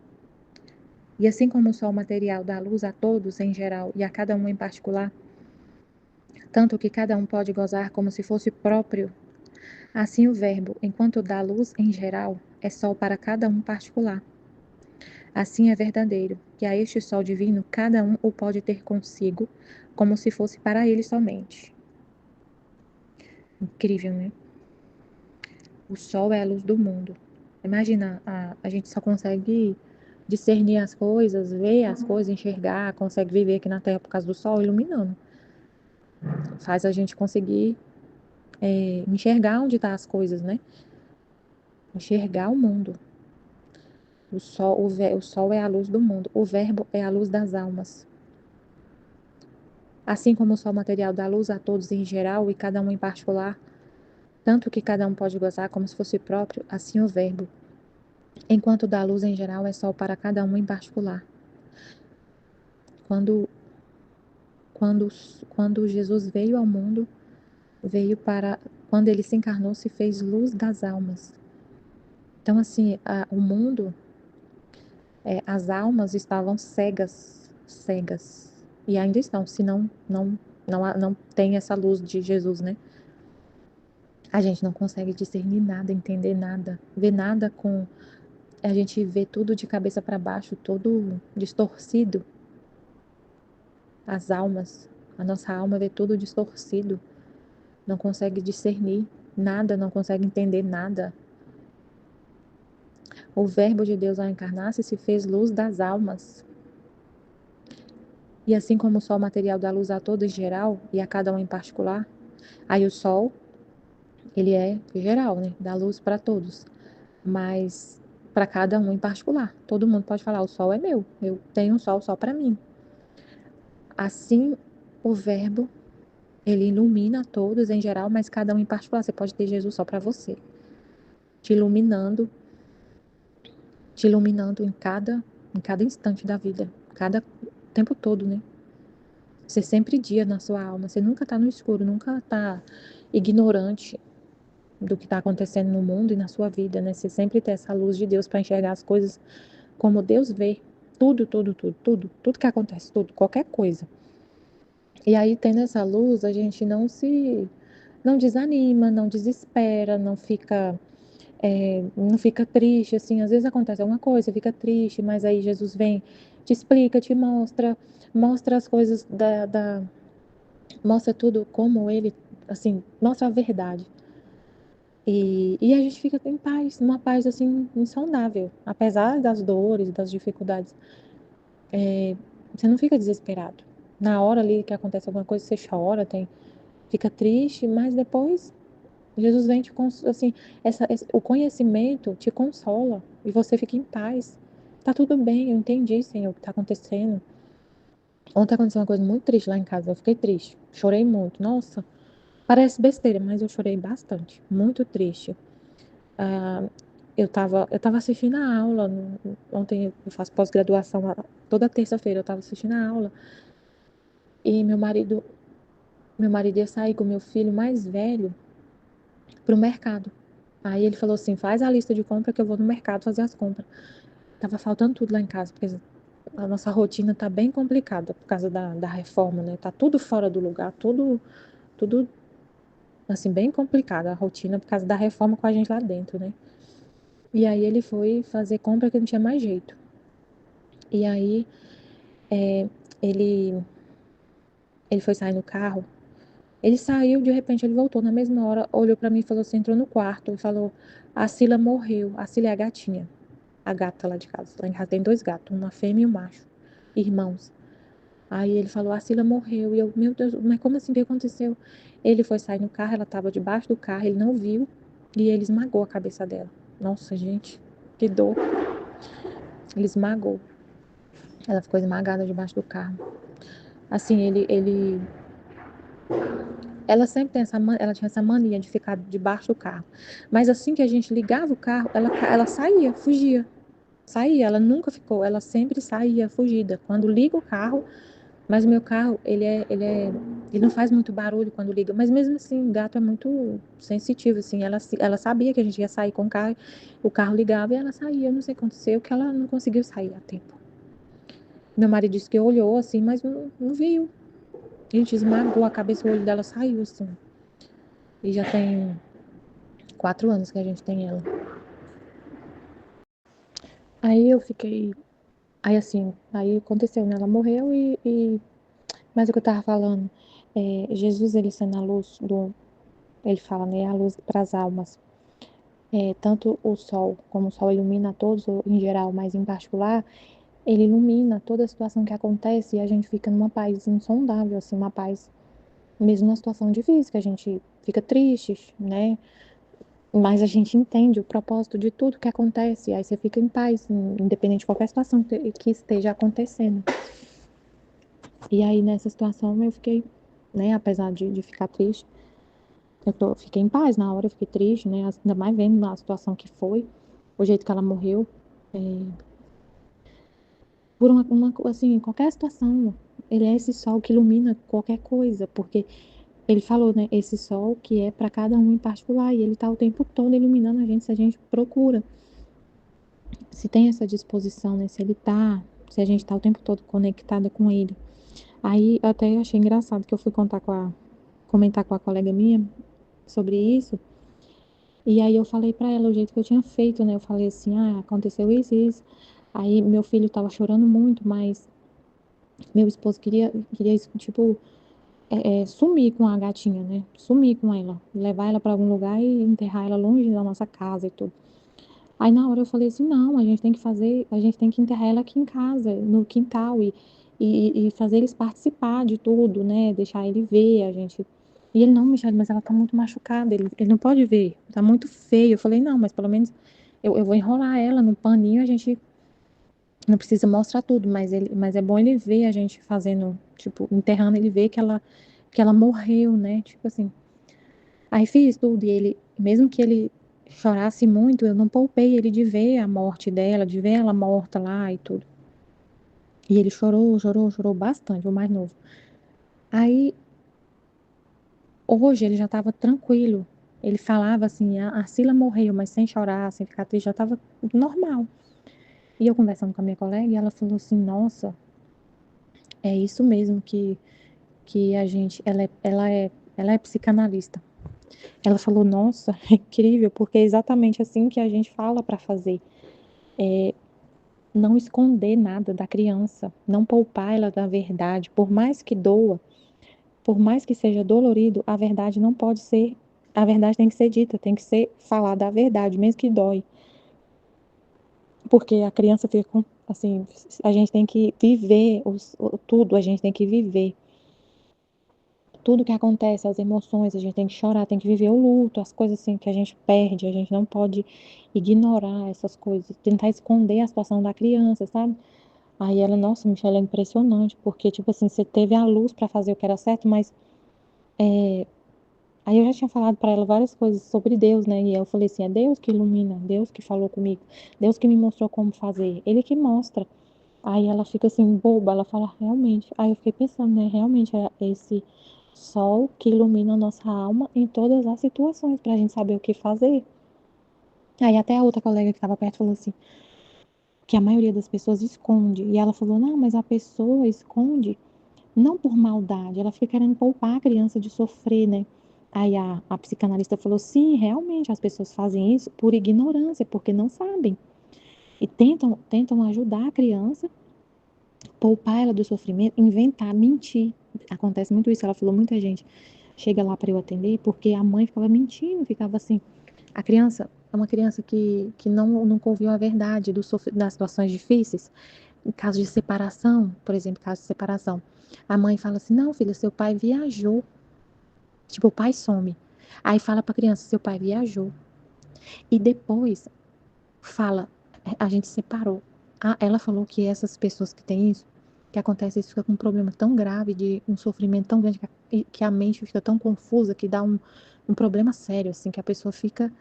E assim como o sol material dá luz a todos em geral e a cada um em particular, tanto que cada um pode gozar como se fosse próprio, assim o Verbo, enquanto dá luz em geral, é sol para cada um particular. Assim é verdadeiro, que a este sol divino cada um o pode ter consigo, como se fosse para ele somente. Incrível, né? O sol é a luz do mundo. Imagina, a gente só consegue discernir as coisas, ver as coisas, enxergar, consegue viver aqui na Terra por causa do sol iluminando. Faz a gente conseguir enxergar onde estão as coisas, né? Enxergar o mundo. O sol é a luz do mundo. O verbo é a luz das almas. Assim como o sol material dá luz a todos em geral e cada um em particular, tanto que cada um pode gozar como se fosse próprio, assim o verbo, enquanto dá luz em geral, é sol para cada um em particular. Quando, quando Jesus veio ao mundo, quando ele se encarnou, se fez luz das almas. Então, assim, o mundo, as almas estavam cegas, cegas. E ainda estão, se não tem essa luz de Jesus, né? A gente não consegue discernir nada, entender nada, ver nada com. A gente vê tudo de cabeça para baixo, todo distorcido. As almas, a nossa alma vê tudo distorcido, não consegue discernir nada, não consegue entender nada. O Verbo de Deus ao encarnar-se se fez luz das almas. E assim como o sol material dá luz a todos em geral e a cada um em particular, aí o sol, ele é geral, né? Dá luz para todos, mas para cada um em particular. Todo mundo pode falar, o sol é meu, eu tenho um sol só para mim. Assim, o Verbo, ele ilumina a todos em geral, mas cada um em particular. Você pode ter Jesus só para você, te iluminando, em cada instante da vida, cada tempo todo, né? Você sempre dia na sua alma, você nunca está no escuro, nunca está ignorante do que está acontecendo no mundo e na sua vida, né? Você sempre tem essa luz de Deus para enxergar as coisas como Deus vê. Tudo que acontece, tudo, qualquer coisa. E aí, tendo essa luz, a gente não desanima, não desespera, não fica triste, assim, às vezes acontece alguma coisa, fica triste, mas aí Jesus vem, te explica, te mostra as coisas mostra tudo como ele, assim, mostra a verdade. E a gente fica em paz, numa paz, assim, insondável, apesar das dores, das dificuldades. Você não fica desesperado. Na hora ali que acontece alguma coisa, você chora, fica triste, mas depois Jesus vem assim, o conhecimento te consola e você fica em paz. Tá tudo bem, eu entendi, Senhor, o que tá acontecendo. Ontem aconteceu uma coisa muito triste lá em casa, eu fiquei triste, chorei muito. Nossa, parece besteira, mas eu chorei bastante, muito triste. Ah, eu tava assistindo a aula, ontem eu faço pós-graduação, toda terça-feira eu tava assistindo a aula e meu marido ia sair com meu filho mais velho pro mercado. Aí ele falou assim: faz a lista de compra que eu vou no mercado fazer as compras. Tava faltando tudo lá em casa, porque a nossa rotina tá bem complicada por causa da reforma, né? Tá tudo fora do lugar, tudo assim, bem complicada a rotina por causa da reforma com a gente lá dentro, né? E aí ele foi fazer compra que não tinha mais jeito. E aí é, ele, ele foi sair no carro. Ele saiu, de repente ele voltou na mesma hora, olhou pra mim e falou assim, entrou no quarto e falou: a Sila morreu. A Sila é a gatinha, a gata lá de casa. Lá em casa tem dois gatos, uma fêmea e um macho, irmãos. Aí ele falou: a Sila morreu. E eu, meu Deus, mas como assim? O que aconteceu? Ele foi sair no carro, ela estava debaixo do carro, ele não viu e ele esmagou a cabeça dela. Nossa, gente, que dor. Ele esmagou. Ela ficou esmagada debaixo do carro. Assim, ela sempre ela tinha essa mania de ficar debaixo do carro. Mas assim que a gente ligava o carro, ela saía, fugia. Saía, ela nunca ficou, ela sempre saía fugida. Quando liga o carro, mas o meu carro, ele não faz muito barulho quando liga, mas mesmo assim, o gato é muito sensitivo, assim, ela sabia que a gente ia sair com o carro ligava e ela saía, não sei o que aconteceu, que ela não conseguiu sair a tempo. Meu marido disse que olhou, assim, mas não viu. Gente, esmagou a cabeça, o olho dela saiu, assim. E já tem 4 anos que a gente tem ela. Aí eu fiquei, aí assim, aí aconteceu, né, ela morreu mas o que eu tava falando, Jesus, ele sendo a luz ele fala, né, a luz para as almas. tanto o sol, como o sol ilumina a todos, ou em geral, mas em particular, ele ilumina toda a situação que acontece e a gente fica numa paz insondável, assim, uma paz, mesmo na situação difícil, que a gente fica triste, né? Mas a gente entende o propósito de tudo que acontece, e aí você fica em paz, independente de qualquer situação que esteja acontecendo. E aí nessa situação eu fiquei, né, apesar de ficar triste, fiquei em paz na hora, eu fiquei triste, né, ainda mais vendo a situação que foi, o jeito que ela morreu, é, por assim, qualquer situação, ele é esse sol que ilumina qualquer coisa, porque ele falou, né, esse sol que é para cada um em particular, e ele tá o tempo todo iluminando a gente se a gente procura. Se tem essa disposição, né? Se a gente tá o tempo todo conectada com ele. Aí eu até achei engraçado que eu fui comentar com a colega minha sobre isso. E aí eu falei pra ela o jeito que eu tinha feito, né? Eu falei assim, aconteceu isso e isso. Aí meu filho tava chorando muito, mas meu esposo queria tipo, sumir com a gatinha, né? Sumir com ela. Levar ela pra algum lugar e enterrar ela longe da nossa casa e tudo. Aí na hora eu falei assim, não, a gente tem que enterrar ela aqui em casa, no quintal, e fazer eles participar de tudo, né? Deixar ele ver, a gente. E ele, não, Michele, mas ela tá muito machucada, ele não pode ver, tá muito feio. Eu falei, não, mas pelo menos eu vou enrolar ela no paninho, a gente não precisa mostrar tudo, mas é bom ele ver a gente fazendo, tipo, enterrando, ele ver que ela morreu, né? Tipo assim. Aí fiz tudo, e ele, mesmo que ele chorasse muito, eu não poupei ele de ver a morte dela, de ver ela morta lá e tudo. E ele chorou, chorou, chorou bastante, o mais novo. Aí, hoje ele já estava tranquilo. Ele falava assim, a Cila morreu, mas sem chorar, sem ficar triste, já estava normal. E eu conversando com a minha colega, e ela falou assim, nossa, é isso mesmo que a gente, ela é psicanalista. Ela falou, nossa, é incrível, porque é exatamente assim que a gente fala para fazer. Não esconder nada da criança, não poupar ela da verdade, por mais que doa, por mais que seja dolorido, a verdade não pode ser, a verdade tem que ser dita, tem que ser falada a verdade, mesmo que dói. Porque a criança fica com, assim, a gente tem que viver tudo, a gente tem que viver tudo que acontece, as emoções, a gente tem que chorar, tem que viver o luto, as coisas assim que a gente perde, a gente não pode ignorar essas coisas, tentar esconder a situação da criança, sabe? Aí ela, nossa, Michelle, é impressionante, porque, tipo assim, você teve a luz pra fazer o que era certo, mas aí eu já tinha falado pra ela várias coisas sobre Deus, né? E eu falei assim, é Deus que ilumina, Deus que falou comigo, Deus que me mostrou como fazer, Ele que mostra. Aí ela fica assim, boba, ela fala, realmente. Aí eu fiquei pensando, né? Realmente é esse sol que ilumina a nossa alma em todas as situações, pra gente saber o que fazer. Aí até a outra colega que estava perto falou assim, que a maioria das pessoas esconde. E ela falou, não, mas a pessoa esconde não por maldade, ela fica querendo poupar a criança de sofrer, né? Aí a psicanalista falou, sim, realmente as pessoas fazem isso por ignorância, porque não sabem. E tentam ajudar a criança, poupar ela do sofrimento, inventar, mentir. Acontece muito isso, ela falou, muita gente chega lá para eu atender, porque a mãe ficava mentindo, ficava assim, a criança é uma criança que nunca ouviu a verdade das situações difíceis, em caso de separação, por exemplo, caso de separação. A mãe fala assim: não, filha, seu pai viajou. Tipo, o pai some. Aí fala pra criança: seu pai viajou. E depois fala: a gente separou. Ela falou que essas pessoas que têm isso, que acontece isso, fica com um problema tão grave, de um sofrimento tão grande, que a mente fica tão confusa, que dá um problema sério, assim, que a pessoa fica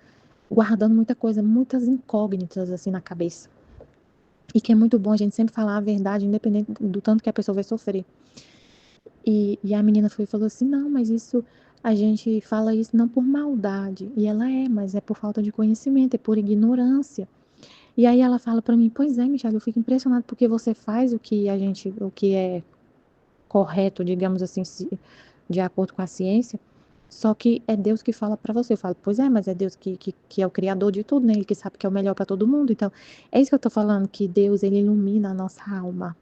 guardando muita coisa, muitas incógnitas, assim, na cabeça. E que é muito bom a gente sempre falar a verdade, independente do tanto que a pessoa vai sofrer. E a menina foi e falou assim: não, mas isso, a gente fala isso não por maldade. E ela mas é por falta de conhecimento, é por ignorância. E aí ela fala pra mim: pois é, Michelle, eu fico impressionada porque você faz o que é correto, digamos assim, de acordo com a ciência. Só que é Deus que fala pra você. Eu falo, pois é, mas é Deus que é o criador de tudo, né? Ele que sabe que é o melhor pra todo mundo. Então, é isso que eu tô falando, que Deus, ele ilumina a nossa alma.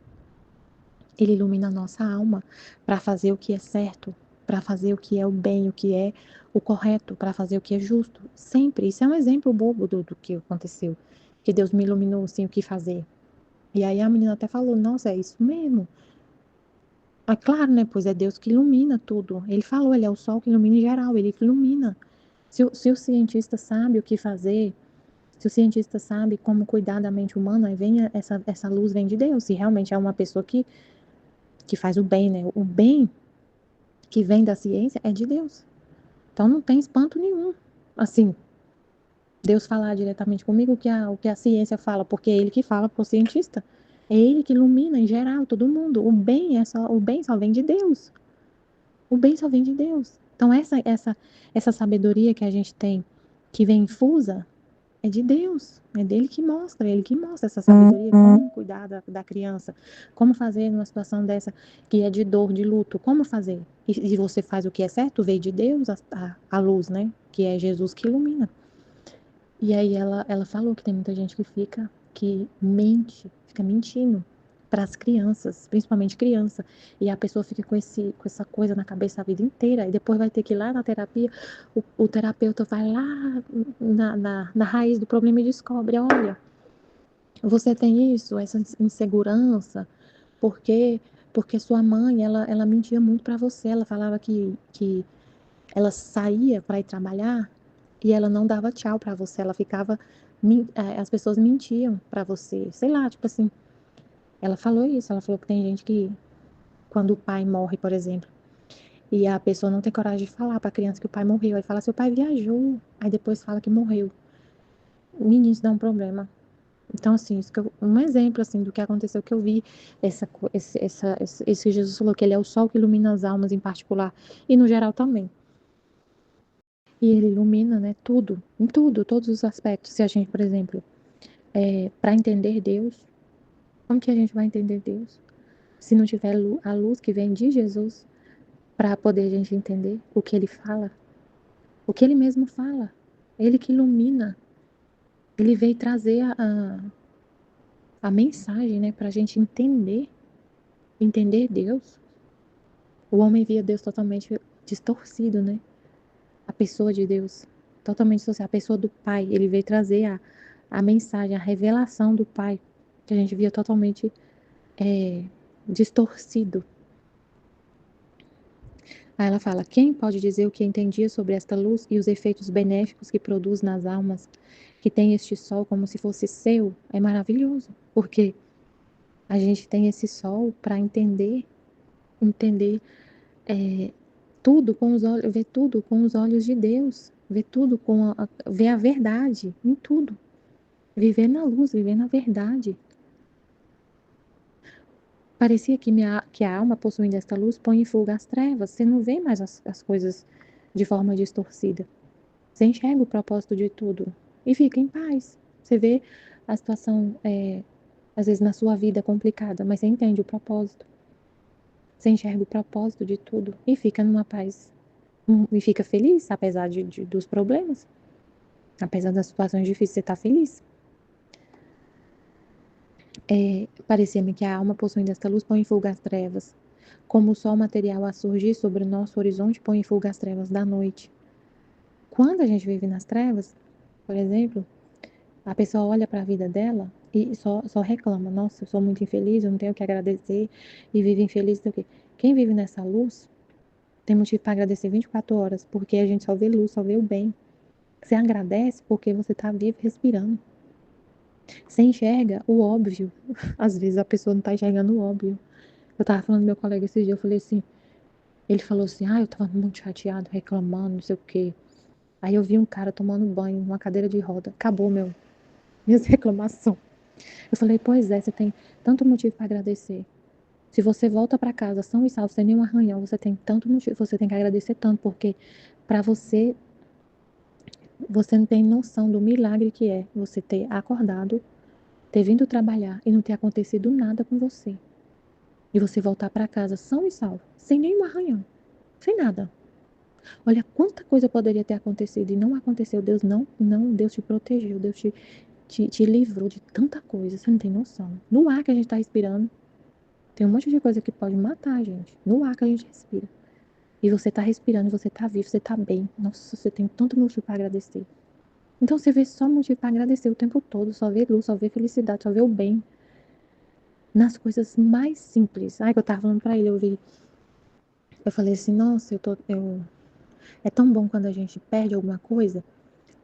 Ele ilumina a nossa alma para fazer o que é certo, para fazer o que é o bem, o que é o correto, para fazer o que é justo. Sempre. Isso é um exemplo bobo do que aconteceu. Que Deus me iluminou, assim, o que fazer. E aí a menina até falou, nossa, é isso mesmo. É claro, né? Pois é Deus que ilumina tudo. Ele falou, ele é o sol que ilumina em geral, ele que ilumina. Se o cientista sabe o que fazer, se o cientista sabe como cuidar da mente humana, aí vem essa luz vem de Deus. Se realmente é uma pessoa que faz o bem, né? O bem que vem da ciência é de Deus. Então não tem espanto nenhum. Assim, Deus falar diretamente comigo o que a ciência fala, porque é ele que fala para o cientista. É ele que ilumina em geral todo mundo. O bem só vem de Deus. O bem só vem de Deus. Então essa sabedoria que a gente tem, que vem infusa, é de Deus. É dele que mostra, é ele que mostra essa sabedoria, como cuidar da criança, como fazer numa situação dessa que é de dor, de luto, como fazer. E você faz o que é certo, veio de Deus a luz, né? Que é Jesus que ilumina. E aí ela falou que tem muita gente que fica mentindo para as crianças, principalmente criança, e a pessoa fica com essa coisa na cabeça a vida inteira, e depois vai ter que ir lá na terapia, o terapeuta vai lá na raiz do problema e descobre, olha, você tem isso, essa insegurança, porque porque sua mãe, ela mentia muito para você, ela falava que ela saía para ir trabalhar e ela não dava tchau para você, ela ficava, as pessoas mentiam para você, sei lá, tipo assim, ela falou isso, ela falou que tem gente que, quando o pai morre, por exemplo, e a pessoa não tem coragem de falar para a criança que o pai morreu, aí fala, seu pai viajou, aí depois fala que morreu. Menino, isso dá um problema. Então, assim, um exemplo, assim, do que aconteceu, que eu vi, esse Jesus falou que ele é o sol que ilumina as almas em particular, e no geral também. E ele ilumina, né, tudo, em tudo, todos os aspectos. Se a gente, por exemplo, para entender Deus, como que a gente vai entender Deus? Se não tiver a luz que vem de Jesus, para poder a gente entender o que ele fala, o que ele mesmo fala, ele que ilumina, ele veio trazer a mensagem, né, para a gente entender Deus. O homem via Deus totalmente distorcido, né? A pessoa de Deus totalmente distorcida, a pessoa do Pai, ele veio trazer a mensagem, a revelação do Pai, que a gente via totalmente distorcido. Aí ela fala: quem pode dizer o que entendia sobre esta luz e os efeitos benéficos que produz nas almas que tem este sol como se fosse seu? É maravilhoso, porque a gente tem esse sol para entender tudo com os olhos, ver tudo com os olhos de Deus, ver tudo ver a verdade em tudo, viver na luz, viver na verdade. Parecia que a alma possuindo esta luz põe em fuga as trevas. Você não vê mais as coisas de forma distorcida. Você enxerga o propósito de tudo e fica em paz. Você vê a situação, às vezes, na sua vida complicada, mas você entende o propósito. Você enxerga o propósito de tudo e fica numa paz. E fica feliz, apesar dos problemas. Apesar das situações difíceis, você está feliz. Parecia-me que a alma possuindo esta luz põe em fuga as trevas. Como o sol material a surgir sobre o nosso horizonte põe em fuga as trevas da noite. Quando a gente vive nas trevas, por exemplo, a pessoa olha para a vida dela e só reclama. Nossa, eu sou muito infeliz, eu não tenho o que agradecer e vive infeliz. Não sei o quê. Quem vive nessa luz tem motivo para agradecer 24 horas, porque a gente só vê luz, só vê o bem. Você agradece porque você está vivo, respirando. Você enxerga o óbvio. Às vezes a pessoa não está enxergando o óbvio. Eu tava falando com meu colega esse dia, eu falei assim, ele falou assim, eu tava muito chateado, reclamando, não sei o quê. Aí eu vi um cara tomando banho numa cadeira de roda. Acabou minhas reclamações. Eu falei, pois é, você tem tanto motivo para agradecer. Se você volta para casa são e salvo, sem nenhum arranhão, você tem tanto motivo, você tem que agradecer tanto, porque para você não tem noção do milagre que é você ter acordado, ter vindo trabalhar e não ter acontecido nada com você. E você voltar para casa são e salvo, sem nenhum arranhão, sem nada. Olha quanta coisa poderia ter acontecido e não aconteceu. Deus te protegeu, Deus te livrou de tanta coisa, você não tem noção. No ar que a gente está respirando, tem um monte de coisa que pode matar a gente. No ar que a gente respira. E você está respirando, você está vivo, você está bem. Nossa, você tem tanto motivo para agradecer. Então você vê só motivo para agradecer o tempo todo, só vê luz, só vê felicidade, só vê o bem. Nas coisas mais simples. Ai, que eu tava falando pra ele, eu falei assim, nossa, é tão bom quando a gente perde alguma coisa,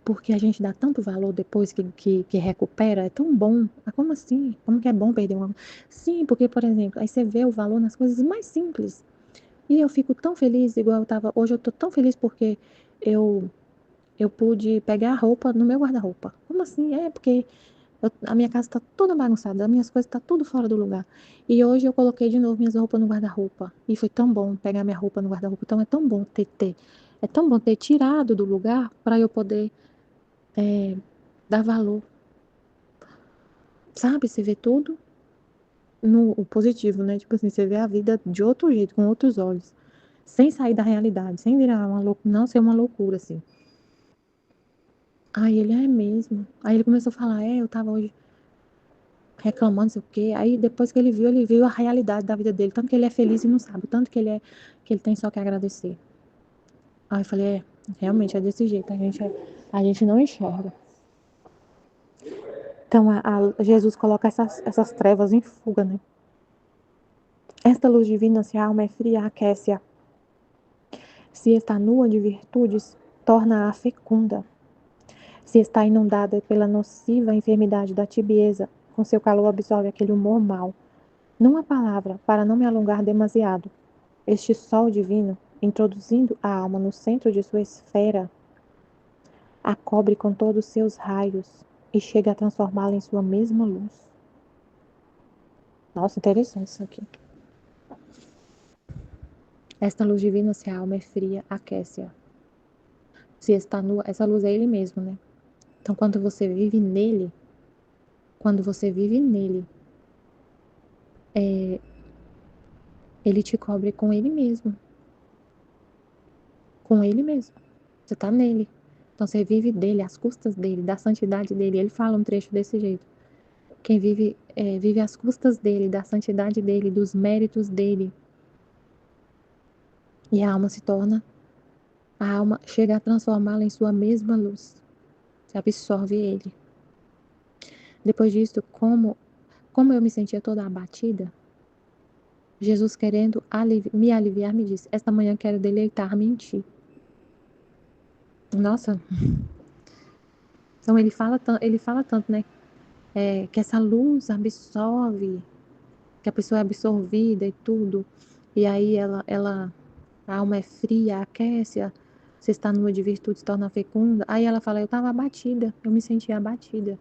porque a gente dá tanto valor depois que recupera, é tão bom. Ah, como assim? Como que é bom perder uma coisa? Sim, porque, por exemplo, aí você vê o valor nas coisas mais simples. E eu fico tão feliz, igual eu tava, hoje eu tô tão feliz porque eu, eu pude pegar a roupa no meu guarda-roupa. Como assim? É, porque a minha casa tá toda bagunçada, as minhas coisas tá tudo fora do lugar. E hoje eu coloquei de novo minhas roupas no guarda-roupa. E foi tão bom pegar minha roupa no guarda-roupa. Então é tão bom ter tirado do lugar para eu poder dar valor. Sabe? Você vê tudo no o positivo, né? Tipo assim, você vê a vida de outro jeito, com outros olhos. Sem sair da realidade, sem virar uma loucura, não ser uma loucura, assim. Aí ele, é mesmo. Aí ele começou a falar, eu tava hoje reclamando, não sei o quê. Aí depois que ele viu a realidade da vida dele, tanto que ele é feliz e não sabe, tanto que ele tem só que agradecer. Aí eu falei, realmente é desse jeito, a gente não enxerga. Então Jesus coloca essas trevas em fuga, né? Esta luz divina, se a alma é fria, aquece-a. Se está nua de virtudes, torna-a fecunda. Se está inundada pela nociva enfermidade da tibieza, com seu calor absorve aquele humor mau. Numa palavra, para não me alongar demasiado, este sol divino, introduzindo a alma no centro de sua esfera, a cobre com todos os seus raios e chega a transformá-la em sua mesma luz. Nossa, interessante isso aqui. Esta luz divina, se a alma é fria, aquece-a. Se está nua, essa luz é ele mesmo, né? Então, quando você vive nele, ele te cobre com ele mesmo. Com ele mesmo. Você está nele. Então, você vive dele, às custas dele, da santidade dele. Ele fala um trecho desse jeito. Quem vive às custas dele, da santidade dele, dos méritos dele. E a alma chega a transformá-la em sua mesma luz. Você absorve ele. Depois disso, como eu me sentia toda abatida, Jesus querendo me aliviar, me disse, esta manhã quero deleitar-me em ti. Nossa. Então ele fala tanto, né? Que essa luz absorve, que a pessoa é absorvida e tudo. E aí a alma é fria, aquece, você está nua de virtude, se torna fecunda. Aí ela fala, eu estava abatida, eu me sentia abatida.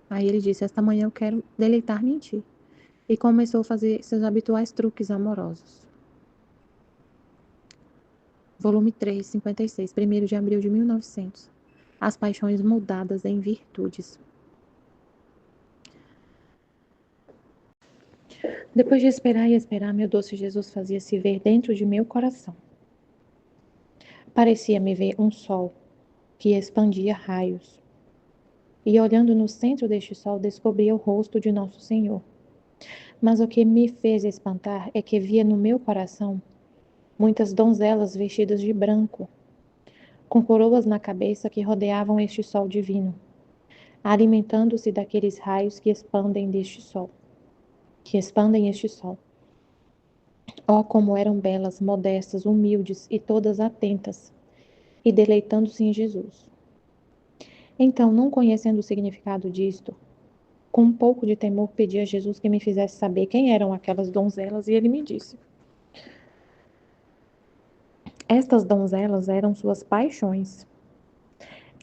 Aí ele disse, esta manhã eu quero deleitar-me em ti. E começou a fazer seus habituais truques amorosos. Volume 3, 56, 1º de abril de 1900. As paixões mudadas em virtudes. Depois de esperar e esperar, meu doce Jesus fazia-se ver dentro de meu coração. Parecia-me ver um sol que expandia raios. E olhando no centro deste sol, descobria o rosto de Nosso Senhor. Mas o que me fez espantar é que via no meu coração muitas donzelas vestidas de branco, com coroas na cabeça que rodeavam este sol divino, alimentando-se daqueles raios que expandem este sol. Oh, como eram belas, modestas, humildes e todas atentas, e deleitando-se em Jesus. Então, não conhecendo o significado disto, com um pouco de temor pedi a Jesus que me fizesse saber quem eram aquelas donzelas, e ele me disse. Estas donzelas eram suas paixões,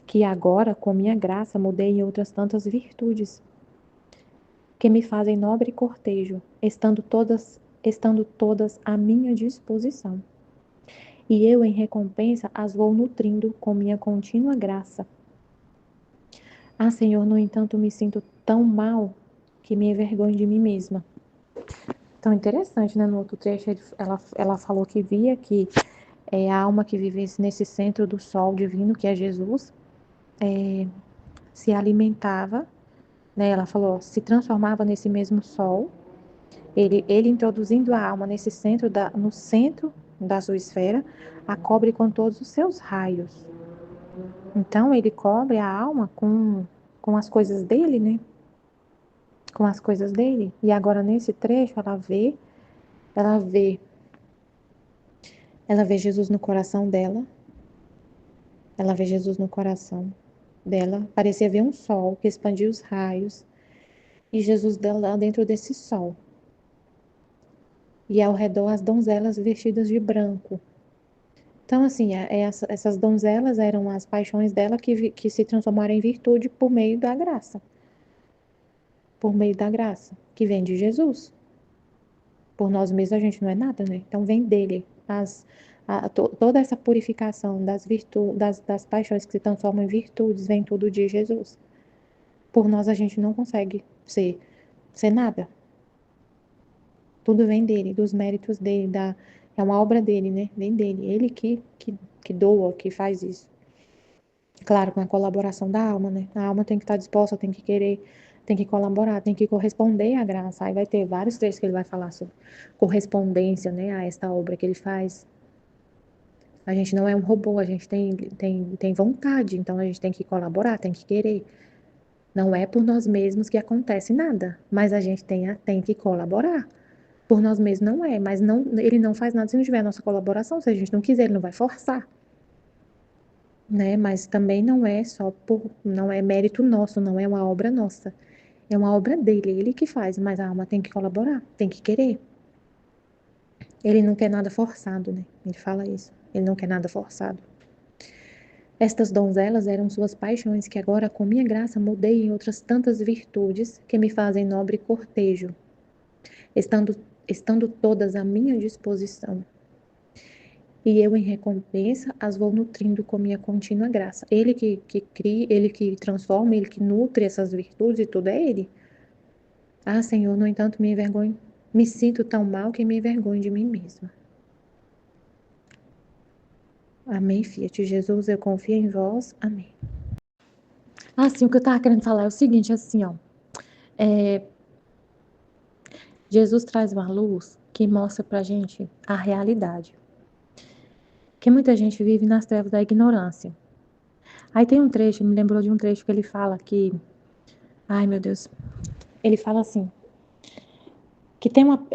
que agora, com minha graça, mudei em outras tantas virtudes, que me fazem nobre cortejo, estando todas à minha disposição. E eu, em recompensa, as vou nutrindo com minha contínua graça. Ah, Senhor, no entanto, me sinto tão mal que me envergonho de mim mesma. Então, interessante, né? No outro trecho, ela falou que via que a alma que vivesse nesse centro do sol divino, que é Jesus, se alimentava, né? Ela falou, se transformava nesse mesmo sol, ele introduzindo a alma nesse centro, no centro da sua esfera, a cobre com todos os seus raios. Então, ele cobre a alma com as coisas dele, né? Com as coisas dele. E agora, nesse trecho, ela vê, ela vê Jesus no coração dela. Ela vê Jesus no coração dela. Parecia ver um sol que expandia os raios. E Jesus dela dentro desse sol. E ao redor as donzelas vestidas de branco. Então, assim, essas donzelas eram as paixões dela que se transformaram em virtude por meio da graça. Por meio da graça, que vem de Jesus. Por nós mesmos a gente não é nada, né? Então vem dele. Toda essa purificação das paixões que se transformam em virtudes, vem tudo de Jesus. Por nós a gente não consegue ser nada. Tudo vem dele, dos méritos dele, é uma obra dele, né? Vem dele. Ele que doa, que faz isso. Claro, com a colaboração da alma, né? A alma tem que estar disposta, tem que querer, tem que colaborar, tem que corresponder à graça. Aí vai ter vários trechos que ele vai falar sobre correspondência, né, a esta obra que ele faz. A gente não é um robô, a gente tem vontade, então a gente tem que colaborar, tem que querer. Não é por nós mesmos que acontece nada, mas a gente tem que colaborar. Por nós mesmos não é, mas não, ele não faz nada se não tiver a nossa colaboração. Se a gente não quiser, ele não vai forçar, né? Mas também não é mérito nosso, não é uma obra nossa. É uma obra dele, ele que faz, mas a alma tem que colaborar, tem que querer. Ele não quer nada forçado, né? Ele fala isso. Ele não quer nada forçado. Estas donzelas eram suas paixões, que agora, com minha graça, mudei em outras tantas virtudes que me fazem nobre cortejo, estando todas à minha disposição. E eu, em recompensa, as vou nutrindo com minha contínua graça. Ele que cria, ele que transforma, ele que nutre essas virtudes e tudo é ele. Ah, Senhor, no entanto, me envergonho, me sinto tão mal que me envergonho de mim mesma. Amém, Fiat. Jesus, eu confio em vós. Amém. Assim, o que eu estava querendo falar é o seguinte, assim, ó. Jesus traz uma luz que mostra pra gente a realidade. Que muita gente vive nas trevas da ignorância. Aí tem um trecho, me lembrou de um trecho que ele fala que... Ai, meu Deus. Ele fala assim, que tem uma...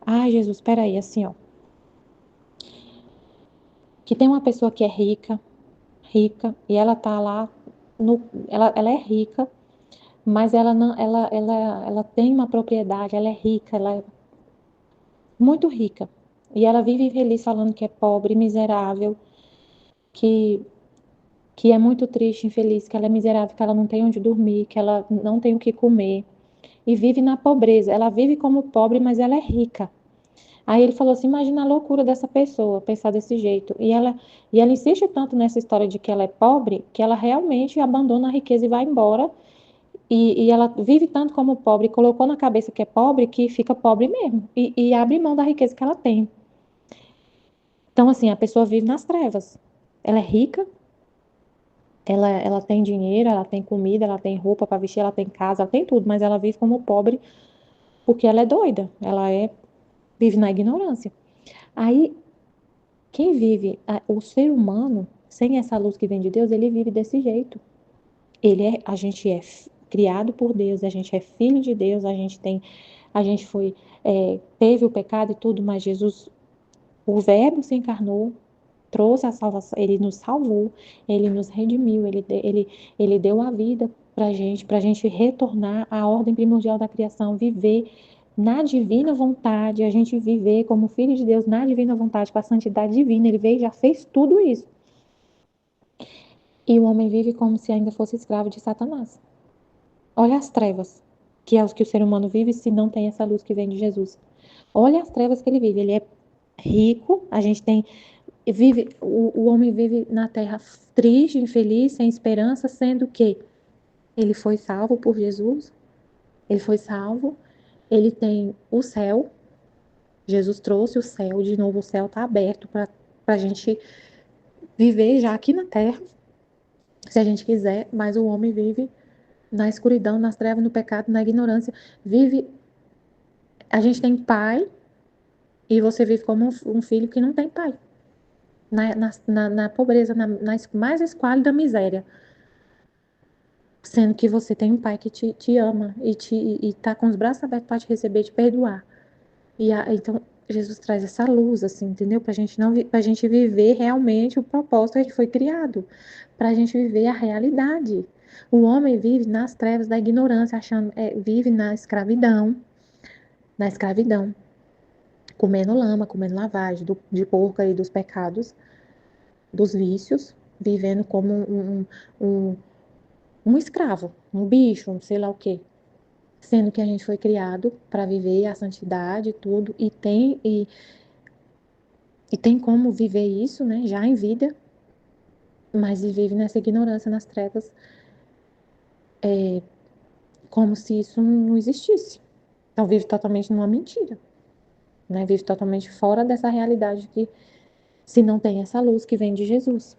Ai, Jesus, espera aí, assim, ó. Que tem uma pessoa que é rica, e ela tá lá, ela é rica, mas ela não, ela tem uma propriedade, ela é rica, ela é muito rica. E ela vive infeliz falando que é pobre, miserável, que, que é muito triste, infeliz, que ela é miserável, que ela não tem onde dormir, que ela não tem o que comer. E vive na pobreza. Ela vive como pobre, mas ela é rica. Aí ele falou assim, imagina a loucura dessa pessoa, pensar desse jeito. E ela insiste tanto nessa história de que ela é pobre, que ela realmente abandona a riqueza e vai embora. E ela vive tanto como pobre, colocou na cabeça que é pobre, que fica pobre mesmo. E abre mão da riqueza que ela tem. Então, assim, a pessoa vive nas trevas. Ela é rica, ela tem dinheiro, ela tem comida, ela tem roupa para vestir, ela tem casa, ela tem tudo, mas ela vive como pobre porque ela é doida. Vive na ignorância. Aí, quem vive, o ser humano, sem essa luz que vem de Deus, ele vive desse jeito. A gente é criado por Deus, a gente é filho de Deus, a gente teve o pecado e tudo, mas Jesus, o Verbo se encarnou, trouxe a salvação, ele nos salvou, ele nos redimiu, ele deu a vida para a gente retornar à ordem primordial da criação, viver na divina vontade, a gente viver como filho de Deus na divina vontade, com a santidade divina. Ele veio e já fez tudo isso. E o homem vive como se ainda fosse escravo de Satanás. Olha as trevas, que é os que o ser humano vive se não tem essa luz que vem de Jesus. Olha as trevas que ele vive. Ele é rico, o homem vive na terra triste, infeliz, sem esperança, sendo que ele foi salvo por Jesus, ele foi salvo, ele tem o céu, Jesus trouxe o céu, de novo o céu está aberto para a gente viver já aqui na terra, se a gente quiser, mas o homem vive na escuridão, nas trevas, no pecado, na ignorância, a gente tem pai, E você vive como um filho que não tem pai. Na pobreza, na mais esquálida miséria. Sendo que você tem um pai que te ama e tá com os braços abertos para te receber, te perdoar. Então, Jesus traz essa luz, assim, entendeu? Pra gente não, pra gente viver realmente o propósito que a gente foi criado. Pra gente viver a realidade. O homem vive nas trevas da ignorância, vive na escravidão, comendo lama, comendo lavagem de porco e dos pecados, dos vícios, vivendo como um escravo, um bicho, um sei lá o quê. Sendo que a gente foi criado para viver a santidade e tudo, e tem como viver isso, né, já em vida, mas vive nessa ignorância, nas trevas, como se isso não existisse. Então vive totalmente numa mentira, né? Vive totalmente fora dessa realidade que se não tem essa luz que vem de Jesus.